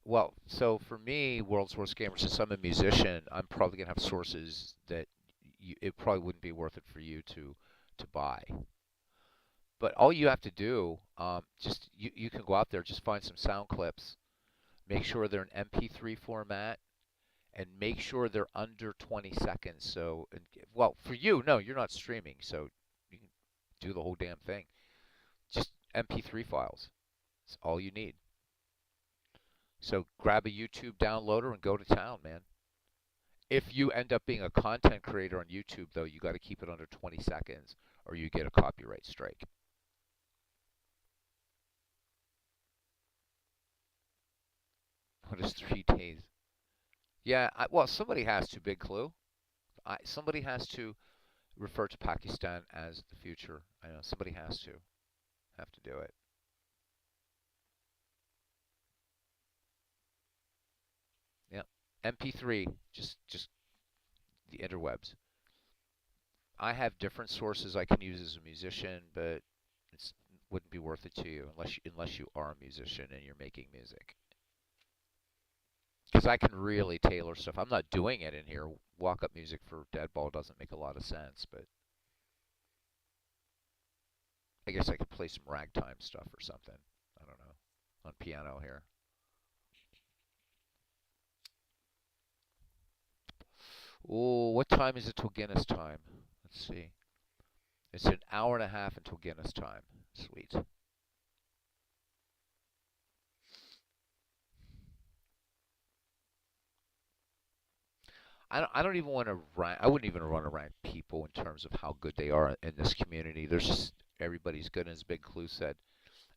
Well, so for me, World's Worst Gamer, since I'm a musician, I'm probably gonna have sources that it probably wouldn't be worth it for you to buy. But all you have to do, just you can go out there, just find some sound clips, make sure they're in MP3 format, and make sure they're under 20 seconds. So, well, for you, no, you're not streaming, so you can do the whole damn thing. Just MP3 files. That's all you need. So grab a YouTube downloader and go to town, man. If you end up being a content creator on YouTube, though, you got to keep it under 20 seconds or you get a copyright strike. What is 3 days? Yeah, well, somebody has to, Big Clue. Somebody has to refer to Pakistan as the future. I know somebody has to have to do it. Yeah, MP3, just the interwebs. I have different sources I can use as a musician, but it wouldn't be worth it to you unless you are a musician and you're making music. Because I can really tailor stuff. I'm not doing it in here. Walk-up music for Deadball doesn't make a lot of sense, but I guess I could play some ragtime stuff or something. I don't know. On piano here. Oh, what time is it till Guinness time? Let's see. It's an hour and a half until Guinness time. Sweet. I don't even want to rank. I wouldn't even want to rank people in terms of how good they are in this community. There's just everybody's good, as Big Clue said.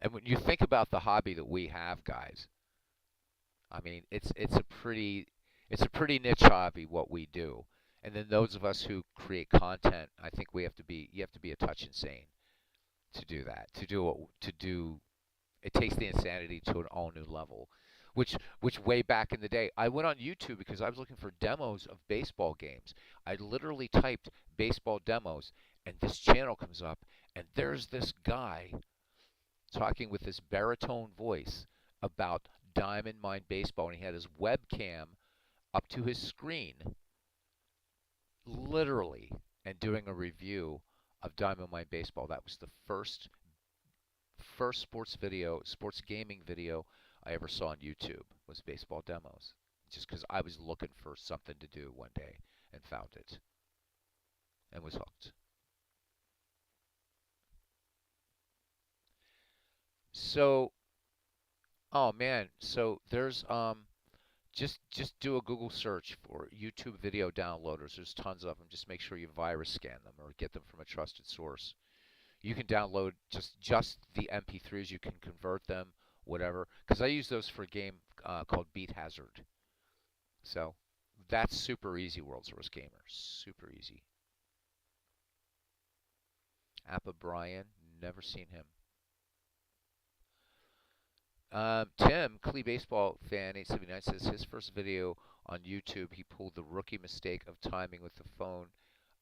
And when you think about the hobby that we have, guys, I mean, it's a pretty niche hobby what we do. And then those of us who create content, I think you have to be a touch insane to do that. To do it takes the insanity to an all new level. Which way back in the day, I went on YouTube because I was looking for demos of baseball games. I literally typed baseball demos, and this channel comes up, and there's this guy talking with this baritone voice about Diamond Mine Baseball, and he had his webcam up to his screen, literally, and doing a review of Diamond Mine Baseball. That was the first sports gaming video I ever saw on YouTube was baseball demos. Just because I was looking for something to do one day and found it and was hooked. So, oh man, so there's just do a Google search for YouTube video downloaders. There's tons of them. Just make sure you virus scan them or get them from a trusted source. You can download just the MP3s. You can convert them, whatever. Because I use those for a game called Beat Hazard. So that's super easy, World's Worst Gamer. Super easy. Appa Brian, never seen him. Tim, Clee Baseball Fan 879 says his first video on YouTube, he pulled the rookie mistake of timing with the phone.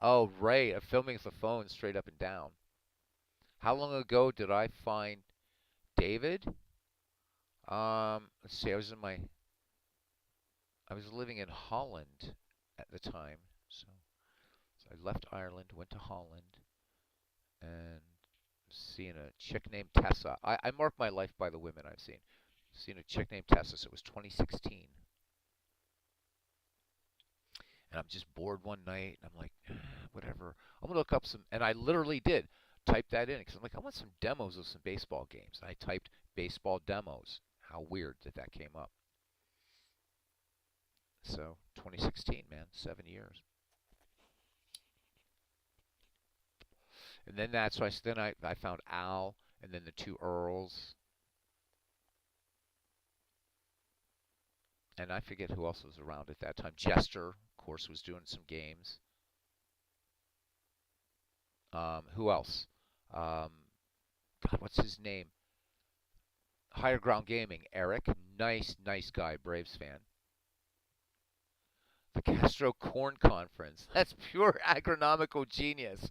Oh, right, of filming with the phone straight up and down. How long ago did I find David? Let's see, I was living in Holland at the time, so I left Ireland, went to Holland, and seeing a chick named Tessa. I mark my life by the women I've seen. Seen a chick named Tessa, so it was 2016. And I'm just bored one night, and I'm like, whatever. I'm gonna look up some, and I literally did type that in because I'm like, I want some demos of some baseball games. And I typed baseball demos. How weird that that came up. So 2016, man, 7 years. And then that's why then I found Al and then the two Earls. And I forget who else was around at that time. Jester, of course, was doing some games. Who else? Um, God, what's his name? Higher Ground Gaming. Eric, nice guy, Braves fan. The Castro Corn Conference. That's pure agronomical genius.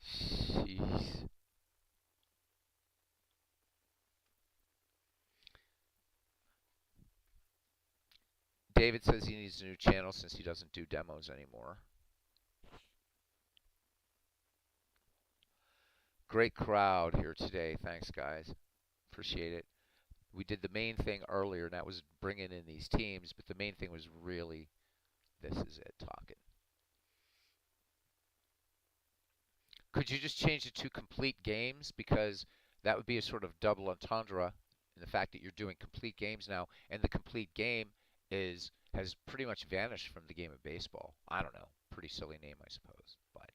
Jeez. David says he needs a new channel since he doesn't do demos anymore. Great crowd here today. Thanks, guys. Appreciate it. We did the main thing earlier, and that was bringing in these teams, but the main thing was really, this is it, talking. Could you just change it to complete games? Because that would be a sort of double entendre in the fact that you're doing complete games now, and the complete game has pretty much vanished from the game of baseball. I don't know. Pretty silly name, I suppose. But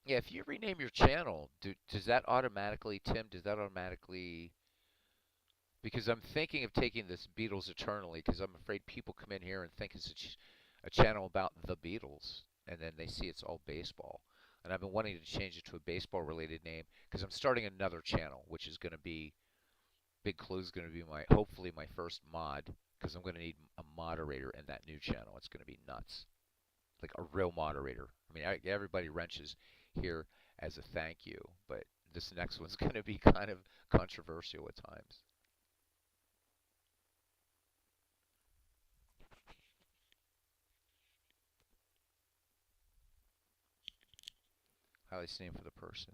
yeah, if you rename your channel, does that automatically, Tim, does that automatically? Because I'm thinking of taking this Beatles Eternally, because I'm afraid people come in here and think it's a channel about the Beatles, and then they see it's all baseball. And I've been wanting to change it to a baseball-related name because I'm starting another channel, which is going to be Big Clue's going to be hopefully my first mod, because I'm going to need a moderator in that new channel. It's going to be nuts, like a real moderator. I mean, everybody wrenches here as a thank you, but this next one's going to be kind of controversial at times. Highly name for the person.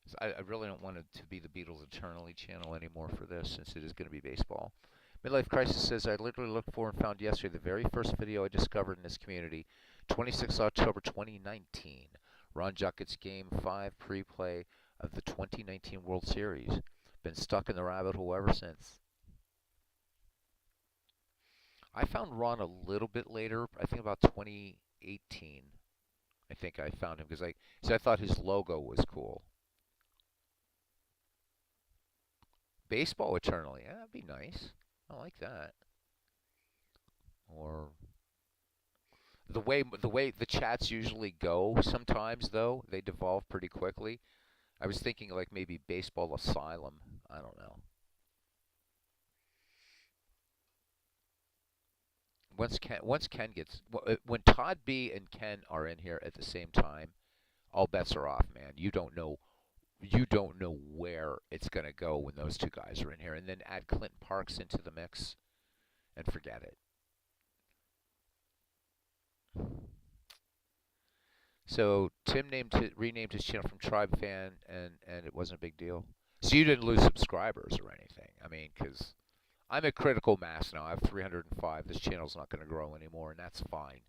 So I really don't want it to be the Beatles Eternally channel anymore for this, since it is going to be baseball. Midlife Crisis says, I literally looked for and found yesterday the very first video I discovered in this community, 26 October 2019. Ron Juckett's Game 5 pre-play of the 2019 World Series. Been stuck in the rabbit hole ever since. I found Ron a little bit later, I think about 2018. I think I found him because I thought his logo was cool. Baseball Eternally, yeah, that'd be nice. I like that. Or the way the chats usually go sometimes, though, they devolve pretty quickly. I was thinking like maybe Baseball Asylum. I don't know. Once Ken gets when Todd B and Ken are in here at the same time, all bets are off, man. You don't know where it's gonna go when those two guys are in here, and then add Clinton Parks into the mix, and forget it. So Tim renamed his channel from Tribe Fan, and it wasn't a big deal. So you didn't lose subscribers or anything. I mean, because I'm at critical mass now. I have 305. This channel's not going to grow anymore, and that's fine.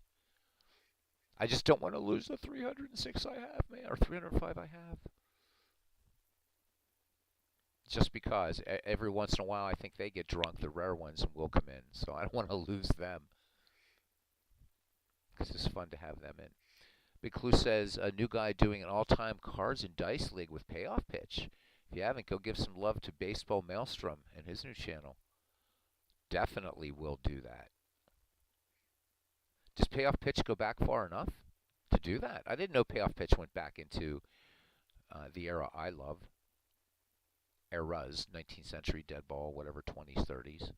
I just don't want to lose the 306 I have, man, or 305 I have. Just because every once in a while I think they get drunk, the rare ones, and will come in. So I don't want to lose them, because it's fun to have them in. Big Clue says, a new guy doing an all-time cards and dice league with Payoff Pitch. If you haven't, go give some love to Baseball Maelstrom and his new channel. Definitely will do that. Does Payoff Pitch go back far enough to do that? I didn't know Payoff Pitch went back into the era I love. Eras, 19th century dead ball, whatever, 20s, 30s.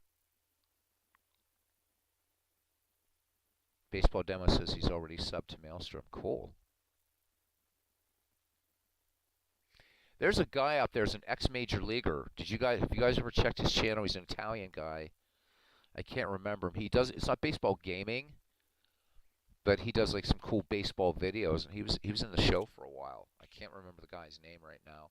Baseball Demo says he's already subbed to Maelstrom. Cool. There's a guy out there, as an ex-major leaguer. Have you guys ever checked his channel? He's an Italian guy. I can't remember him. It's not baseball gaming, but he does like some cool baseball videos, and he was in the show for a while. I can't remember the guy's name right now.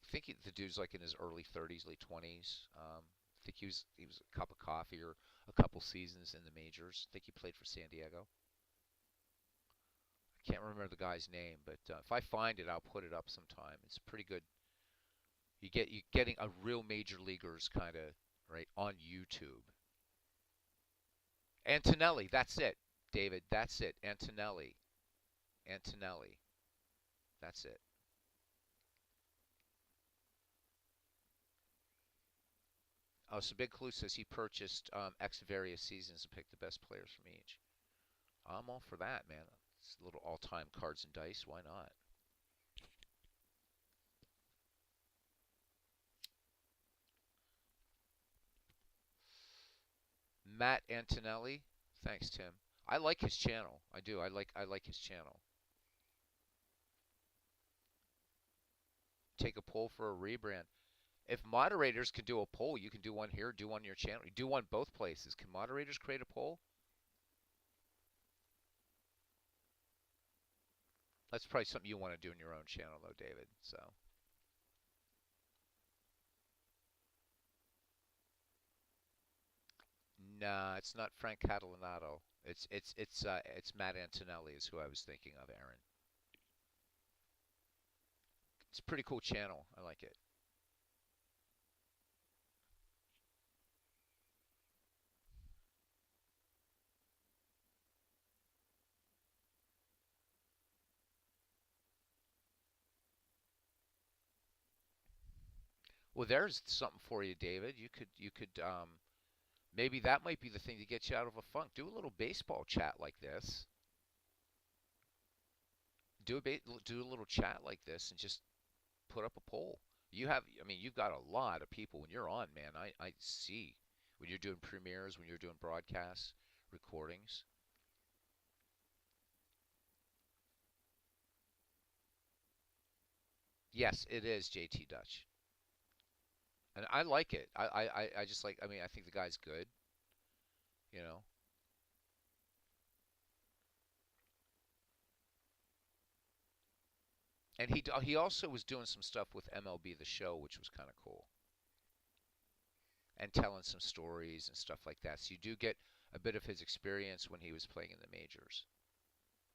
I think the dude's like in his early 30s, late 20s. I think he was a cup of coffee or a couple seasons in the majors. I think he played for San Diego. I can't remember the guy's name, but if I find it, I'll put it up sometime. It's pretty good. You getting a real major leaguers kind of right on YouTube. Antonelli, that's it. David. That's it. Antonelli. Antonelli. That's it. Oh, so Big Clue says he purchased X various seasons and picked the best players from each. I'm all for that, man. It's a little all-time cards and dice. Why not? Matt Antonelli. Thanks, Tim. I like his channel. I do. I like his channel. Take a poll for a rebrand. If moderators can do a poll, you can do one here, do one on your channel. You do one both places. Can moderators create a poll? That's probably something you want to do in your own channel, though, David. So, nah, it's not Frank Catalanato. It's Matt Antonelli is who I was thinking of, Aaron. It's a pretty cool channel. I like it. Well, there's something for you, David. You could maybe that might be the thing to get you out of a funk. Do a little baseball chat like this. Do a little chat like this and just put up a poll. I mean, you've got a lot of people when you're on, man. I see when you're doing premieres, when you're doing broadcasts, recordings. Yes, it is JT Dutch, and I like it. I just like. I mean, I think the guy's good. You know, and he also was doing some stuff with MLB The Show, which was kind of cool, and telling some stories and stuff like that. So you do get a bit of his experience when he was playing in the majors,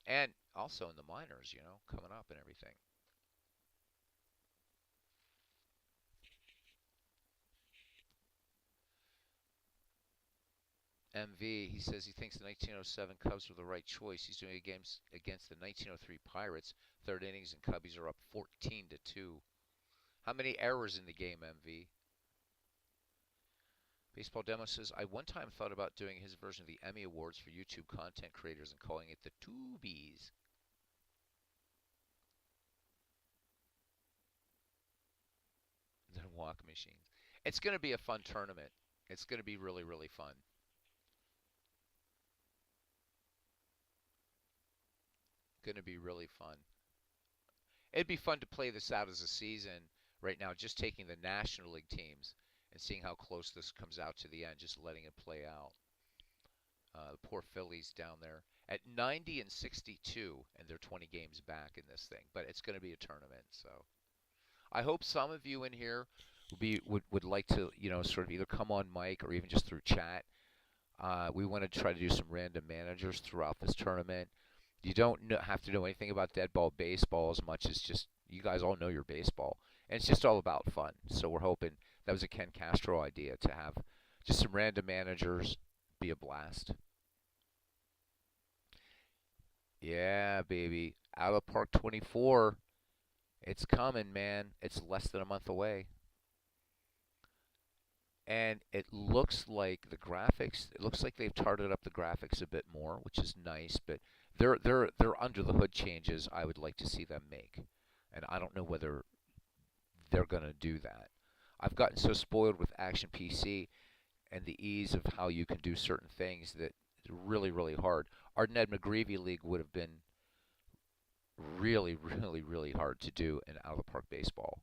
and also in the minors. You know, coming up and everything. MV, he says he thinks the 1907 Cubs were the right choice. He's doing against the 1903 Pirates. Third innings and Cubbies are up 14-2. How many errors in the game, MV? Baseball Demo says, I one time thought about doing his version of the Emmy Awards for YouTube content creators and calling it the Tubies. The walk machines. It's going to be a fun tournament. It's going to be really, really fun. Going to be really fun. It'd be fun to play this out as a season right now, just taking the National League teams and seeing how close this comes out to the end, just letting it play out. The poor Phillies down there at 90 and 62, and they're 20 games back in this thing. But it's going to be a tournament, so I hope some of you in here would like to, sort of either come on mic or even just through chat. We want to try to do some random managers throughout this tournament. You don't have to know anything about dead ball baseball as much as just you guys all know your baseball. And it's just all about fun. So we're hoping that was a Ken Castro idea to have just some random managers be a blast. Yeah, baby. Out of Park 24. It's coming, man. It's less than a month away. And it looks like the graphics, it looks like they've tarted up the graphics a bit more, which is nice, but they're under the hood changes I would like to see them make. And I don't know whether they're going to do that. I've gotten so spoiled with Action PC and the ease of how you can do certain things that it's really, really hard. Our Ned McGreevy League would have been really, really, really hard to do in out of the park baseball.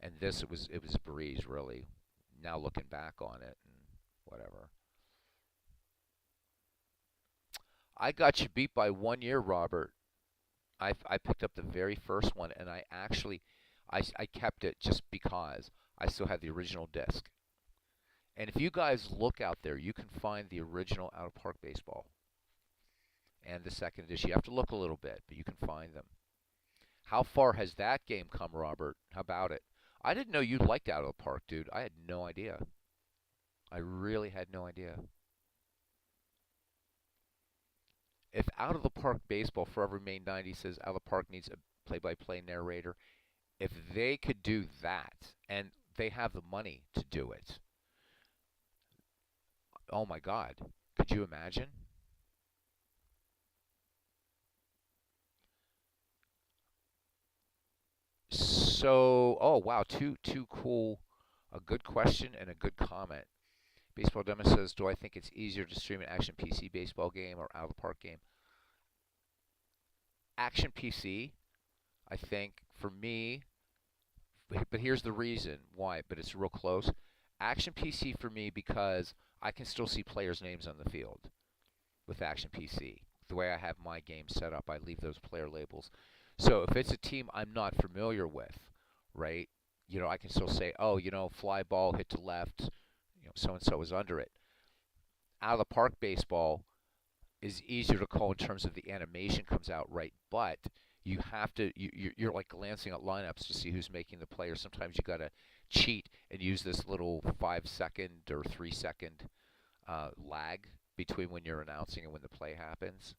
And this it was a breeze really. Now looking back on it and whatever. I got you beat by 1 year, Robert. I picked up the very first one, and I kept it just because I still had the original disc. And if you guys look out there, you can find the original Out of Park Baseball and the second edition. You have to look a little bit, but you can find them. How far has that game come, Robert? How about it? I didn't know you liked Out of the Park, dude. I had no idea. I really had no idea. if Out of the Park Baseball, Forever Main 90 says Out of the Park needs a play-by-play narrator, if they could do that, and they have the money to do it, oh my God, could you imagine? So, oh wow, two cool, a good question and a good comment. Baseball Demo says, do I think it's easier to stream an Action PC baseball game or Out of the Park game? Action PC, I think for me, but here's the reason why, but it's real close. Action PC for me because I can still see players' names on the field with Action PC. The way I have my game set up, I leave those player labels. So if it's a team I'm not familiar with, right? I can still say, oh, fly ball hit to left, so and so is under it. Out of the Park baseball is easier to call in terms of the animation comes out right, but you have to you're like glancing at lineups to see who's making the play. Or sometimes you got to cheat and use this little 5 second or 3 second lag between when you're announcing and when the play happens.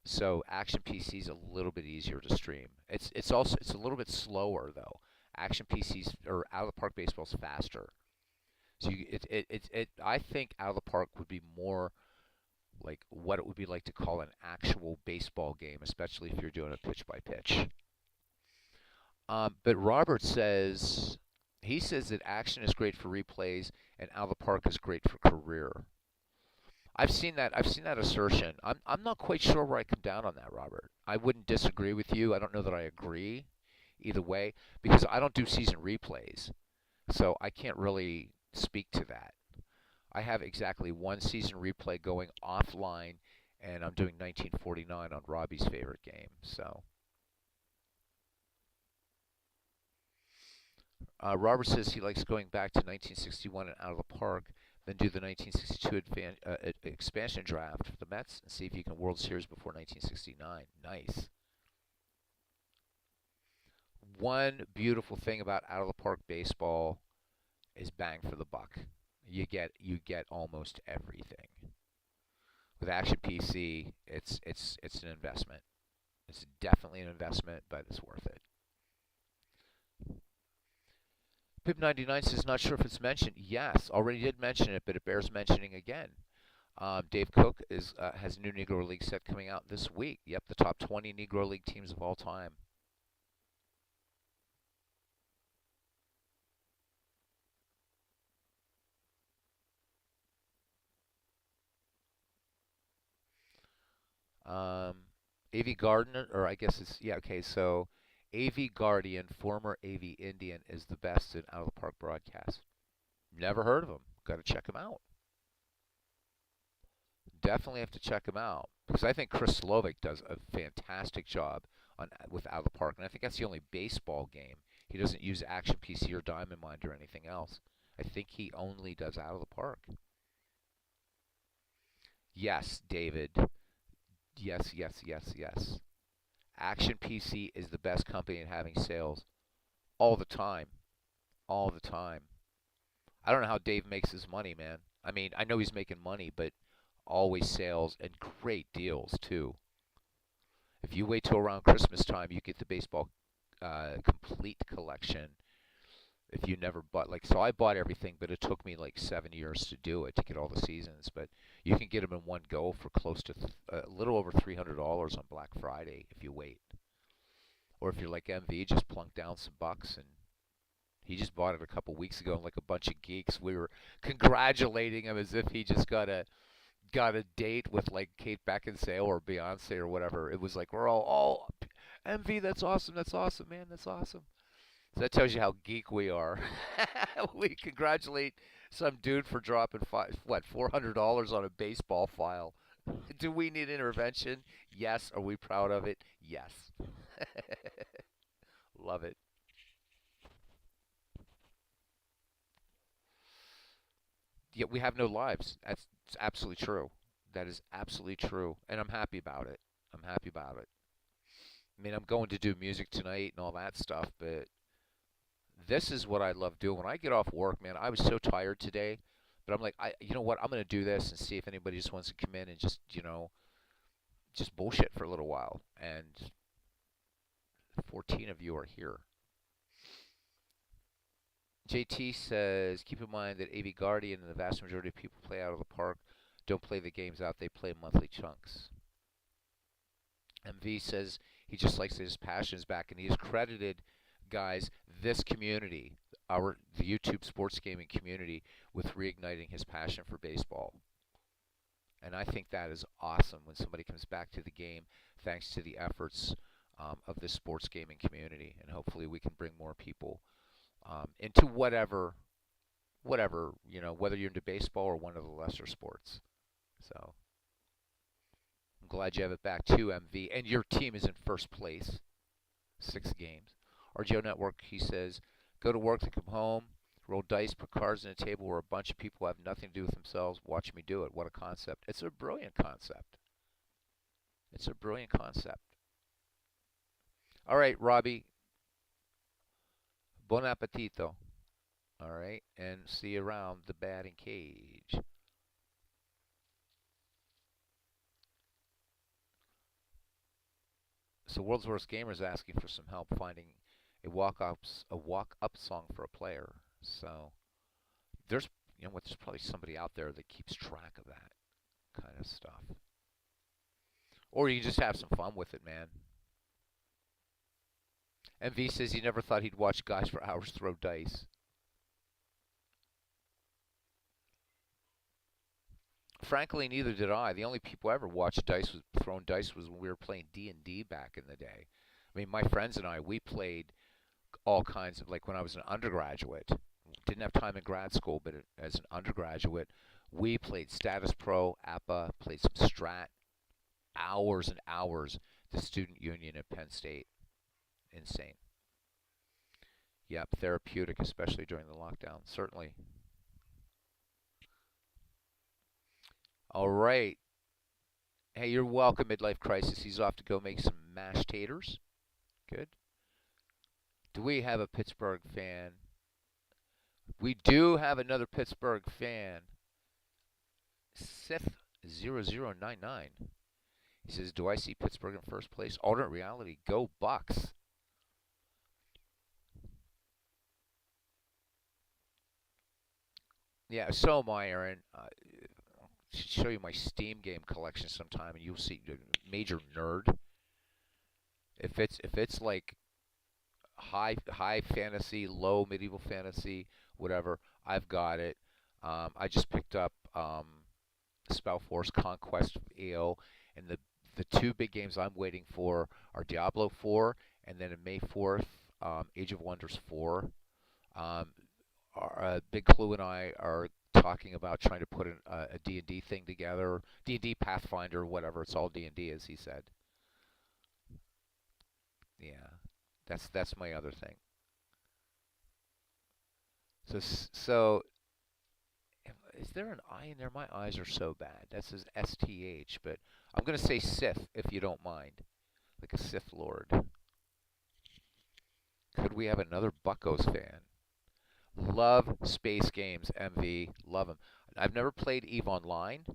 So Action PC is a little bit easier to stream. It's a little bit slower though. Action PCs or Out of the Park baseball's faster. So I think Out of the Park would be more like what it would be like to call an actual baseball game, especially if you're doing a pitch by pitch. But Robert says he says that action is great for replays and Out of the Park is great for career. I've seen that. I've seen that assertion. I'm not quite sure where I come down on that, Robert. I wouldn't disagree with you. I don't know that I agree either way because I don't do season replays, so I can't really speak to that. I have exactly one season replay going offline, and I'm doing 1949 on Robbie's favorite game. So, Robert says he likes going back to 1961 and Out of the Park, then do the 1962 expansion draft for the Mets and see if you can World Series before 1969. Nice. One beautiful thing about Out of the Park baseball is bang for the buck. You get almost everything. With Action PC, it's an investment. It's definitely an investment, but it's worth it. Pip99 says not sure if it's mentioned. Yes, already did mention it, but it bears mentioning again. Dave Cook has a new Negro League set coming out this week. Yep, the top 20 Negro League teams of all time. AV Gardner, or I guess it's, yeah, okay, so AV Guardian, former AV Indian, is the best in Out of the Park broadcast. Never heard of him. Got to check him out. Definitely have to check him out because I think Chris Slovic does a fantastic job with Out of the Park, and I think that's the only baseball game he doesn't use Action PC or Diamond Mind or anything else. I think he only does Out of the Park. Yes, David. Yes, yes, yes, yes. Action PC is the best company in having sales all the time. All the time. I don't know how Dave makes his money, man. I mean, I know he's making money, but always sales and great deals too. If you wait till around Christmas time, you get the baseball complete collection. If you never bought, like, so I bought everything, but it took me like 7 years to do it to get all the seasons. But you can get them in one go for close to a little over $300 on Black Friday if you wait. Or if you're like MV, just plunk down some bucks and he just bought it a couple weeks ago, and like a bunch of geeks, we were congratulating him as if he just got a date with like Kate Beckinsale or Beyonce or whatever. It was like we're all, oh, MV, that's awesome, man, that's awesome. So that tells you how geek we are. We congratulate some dude for dropping $400 on a baseball file. Do we need intervention? Yes. Are we proud of it? Yes. Love it. Yet we have no lives. That's absolutely true. That is absolutely true, and I'm happy about it. I'm happy about it. I mean, I'm going to do music tonight and all that stuff, but this is what I love doing. When I get off work, man, I was so tired today, but I'm like, you know what? I'm going to do this and see if anybody just wants to come in and just bullshit for a little while, and 14 of you are here. JT says, keep in mind that AV Guardian and the vast majority of people play out of the park don't play the games out, they play monthly chunks. MV says he just likes that his passion is back, and he has credited, guys, this community, the YouTube sports gaming community, with reigniting his passion for baseball. And I think that is awesome when somebody comes back to the game thanks to the efforts of this sports gaming community. And hopefully we can bring more people into whatever, you know, whether you're into baseball or one of the lesser sports. So I'm glad you have it back too, MV. And your team is in first place, 6 games. RGO Network, he says, go to work, then come home, roll dice, put cards on a table where a bunch of people have nothing to do with themselves. Watch me do it. What a concept. It's a brilliant concept. It's a brilliant concept. All right, Robbie. Bon appetito. All right, and see you around the batting cage. So World's Worst Gamer is asking for some help finding a walk-up song for a player. So there's there's probably somebody out there that keeps track of that kind of stuff. Or you can just have some fun with it, man. MV says he never thought he'd watch guys for hours throw dice. Frankly, neither did I. The only people I ever watched throwing dice was when we were playing D&D back in the day. I mean, my friends and I, we played all kinds of, like when I was an undergraduate. Didn't have time in grad school, but as an undergraduate, we played Status Pro, APA, played some Strat, hours and hours. The student union at Penn State. Insane. Yep, therapeutic, especially during the lockdown, certainly. All right. Hey, you're welcome, Midlife Crisis. He's off to go make some mashed taters. Good. Do we have a Pittsburgh fan? We do have another Pittsburgh fan. Sith0099. He says, do I see Pittsburgh in first place? Alternate reality. Go Bucks. Yeah, so am I, Aaron. Show you my Steam game collection sometime, and you'll see major nerd. If it's like high fantasy, low medieval fantasy, whatever, I've got it. I just picked up Spellforce Conquest AO, and the 2 big games I'm waiting for are Diablo 4, and then on May 4th, Age of Wonders 4. Big Clue and I are talking about trying to put a D&D thing together, D&D Pathfinder, whatever. It's all D&D, as he said. Yeah, that's my other thing. So is there an I in there? My eyes are so bad. That says STH, but I'm gonna say Sith if you don't mind, like a Sith Lord. Could we have another Buccos fan? Love space games, MV. Love them. I've never played EVE Online,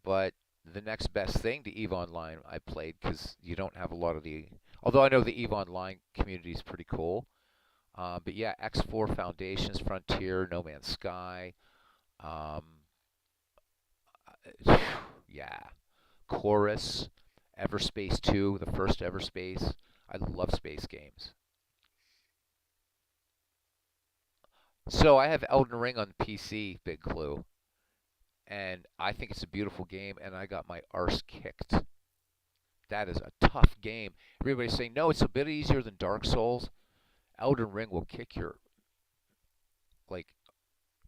but the next best thing to EVE Online I played, because you don't have a lot of the... Although I know the EVE Online community is pretty cool. But yeah, X4 Foundations, Frontier, No Man's Sky. Yeah. Chorus, Everspace 2, the first Everspace. I love space games. So I have Elden Ring on PC, Big Clue, and I think it's a beautiful game, and I got my arse kicked. That is a tough game. Everybody's saying, no, it's a bit easier than Dark Souls. Elden Ring will kick your, like,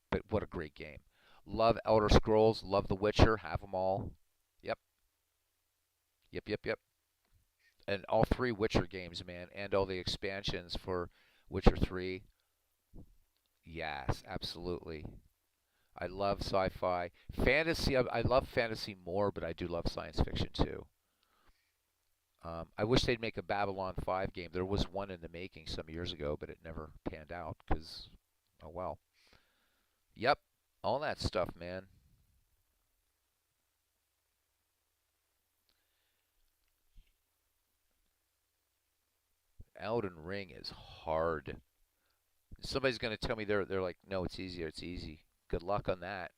but what a great game. Love Elder Scrolls, love The Witcher, have them all. Yep. Yep. And all 3 Witcher games, man, and all the expansions for Witcher 3. Yes, absolutely. I love sci-fi. Fantasy, I love fantasy more, but I do love science fiction too. I wish they'd make a Babylon 5 game. There was one in the making some years ago, but it never panned out because, oh well. Yep, all that stuff, man. Elden Ring is hard. Somebody's going to tell me they're like, no, it's easier. It's easy. Good luck on that.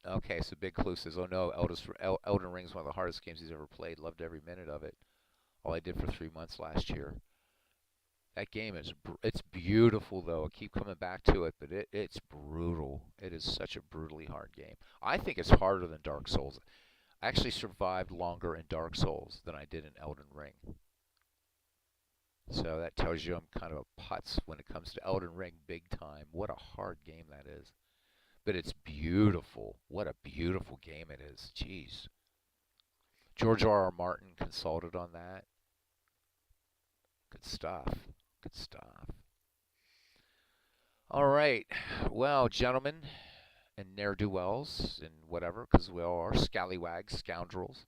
Okay, so Big Clue says, oh no, Elden Ring is one of the hardest games he's ever played. Loved every minute of it. All I did for 3 months last year. That game is it's beautiful though. I keep coming back to it, but it's brutal. It is such a brutally hard game. I think it's harder than Dark Souls. I actually survived longer in Dark Souls than I did in Elden Ring. So that tells you I'm kind of a putz when it comes to Elden Ring big time. What a hard game that is. But it's beautiful. What a beautiful game it is. Jeez. George R. R. Martin consulted on that. Good stuff. Good stuff. All right. Well, gentlemen and ne'er-do-wells and whatever, because we all are scallywags, scoundrels.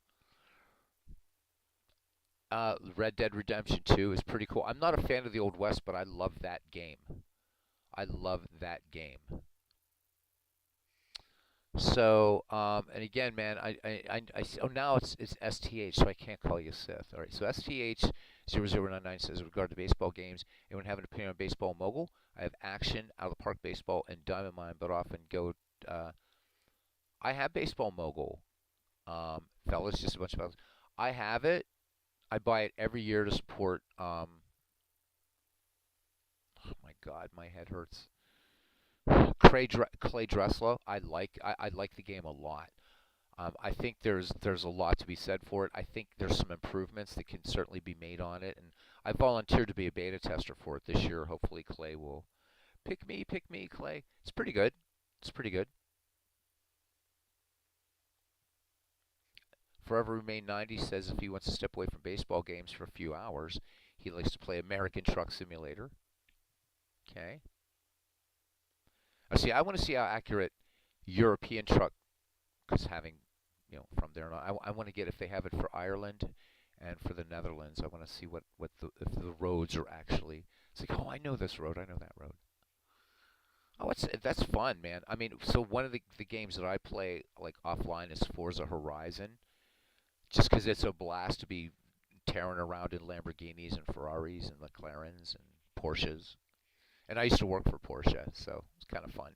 Red Dead Redemption 2 is pretty cool. I'm not a fan of the Old West, but I love that game. I love that game. So, and again, man, oh, now it's STH, so I can't call you Sith. All right, so STH0099 says, with regard to baseball games, anyone have an opinion on Baseball Mogul? I have Action, Out of the Park Baseball, and Diamond Mine, but often go. I have Baseball Mogul, fellas, just a bunch of fellas. I have it. I buy it every year to support. Oh my God, my head hurts. Clay Dressler. I like the game a lot. I think there's a lot to be said for it. I think there's some improvements that can certainly be made on it, and I volunteered to be a beta tester for it this year. Hopefully, Clay will pick me, Clay. It's pretty good. It's pretty good. Forever Remain 90 says if he wants to step away from baseball games for a few hours, he likes to play American Truck Simulator. Okay. I want to see how accurate European truck is having, from there on. I want to get if they have it for Ireland and for the Netherlands. I want to see what if the roads are actually. It's like, oh, I know this road. I know that road. Oh, that's fun, man. I mean, so one of the games that I play like offline is Forza Horizon, just because it's a blast to be tearing around in Lamborghinis and Ferraris and McLarens and Porsches. And I used to work for Porsche, so it's kind of fun.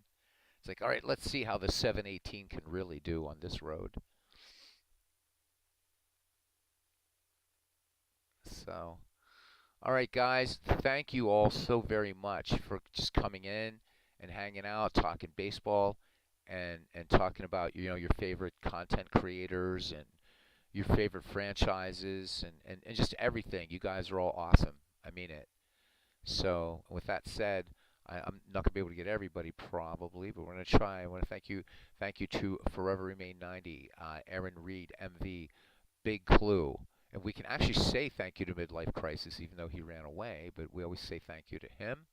It's like, all right, let's see how the 718 can really do on this road. So, all right, guys, thank you all so very much for just coming in and hanging out, talking baseball, and talking about your favorite content creators and your favorite franchises and just everything. You guys are all awesome. I mean it. So, with that said, I'm not going to be able to get everybody probably, but we're going to try. I want to thank you to Forever Remain 90, Aaron Reed, MV, Big Clue. And we can actually say thank you to Midlife Crisis, even though he ran away, but we always say thank you to him.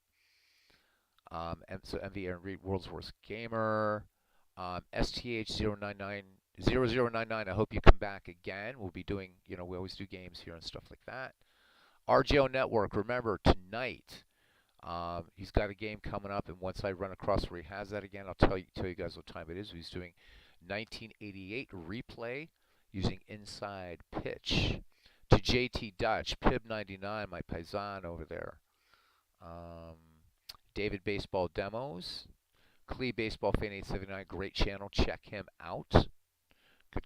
And so MV, Aaron Reed, World's Worst Gamer, STH099, 0099, I hope you come back again. We'll be doing, we always do games here and stuff like that. RGO Network, remember, tonight, he's got a game coming up, and once I run across where he has that again, I'll tell you guys what time it is. He's doing 1988 replay using Inside Pitch. To JT Dutch, Pib99, my paisan over there. David Baseball Demos. Clee Baseball Fan 879, great channel. Check him out.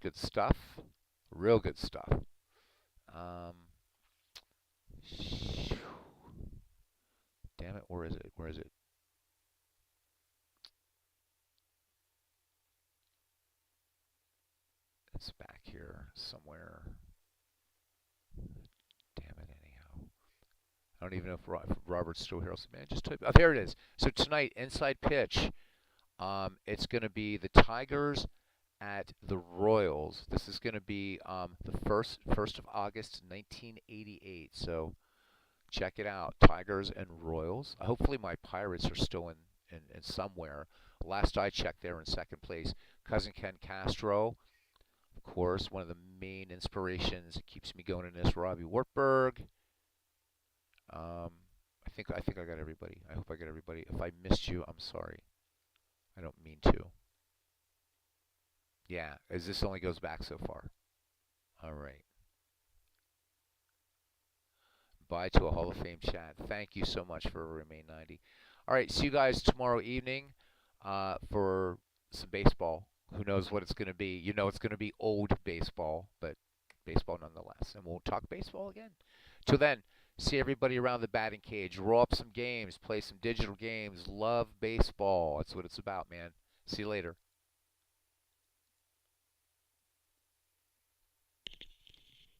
Good stuff. Real good stuff. Damn it, where is it? Where is it? It's back here somewhere. Damn it, anyhow. I don't even know if Robert's still here. Man, just type. Oh, there it is. So tonight, Inside Pitch. It's going to be the Tigers at the Royals. This is going to be the first of August, 1988. So check it out, Tigers and Royals. Hopefully my Pirates are still in somewhere. Last I checked, they're in second place. Cousin Ken Castro, of course, one of the main inspirations that keeps me going in this. Robbie Wartburg. I think I got everybody. I hope I got everybody. If I missed you, I'm sorry. I don't mean to. Yeah, as this only goes back so far. All right. Bye to a Hall of Fame chat. Thank you so much for Remain 90. All right, see you guys tomorrow evening for some baseball. Who knows what it's going to be? You know it's going to be old baseball, but baseball nonetheless. And we'll talk baseball again. Till then, see everybody around the batting cage. Roll up some games, play some digital games. Love baseball. That's what it's about, man. See you later.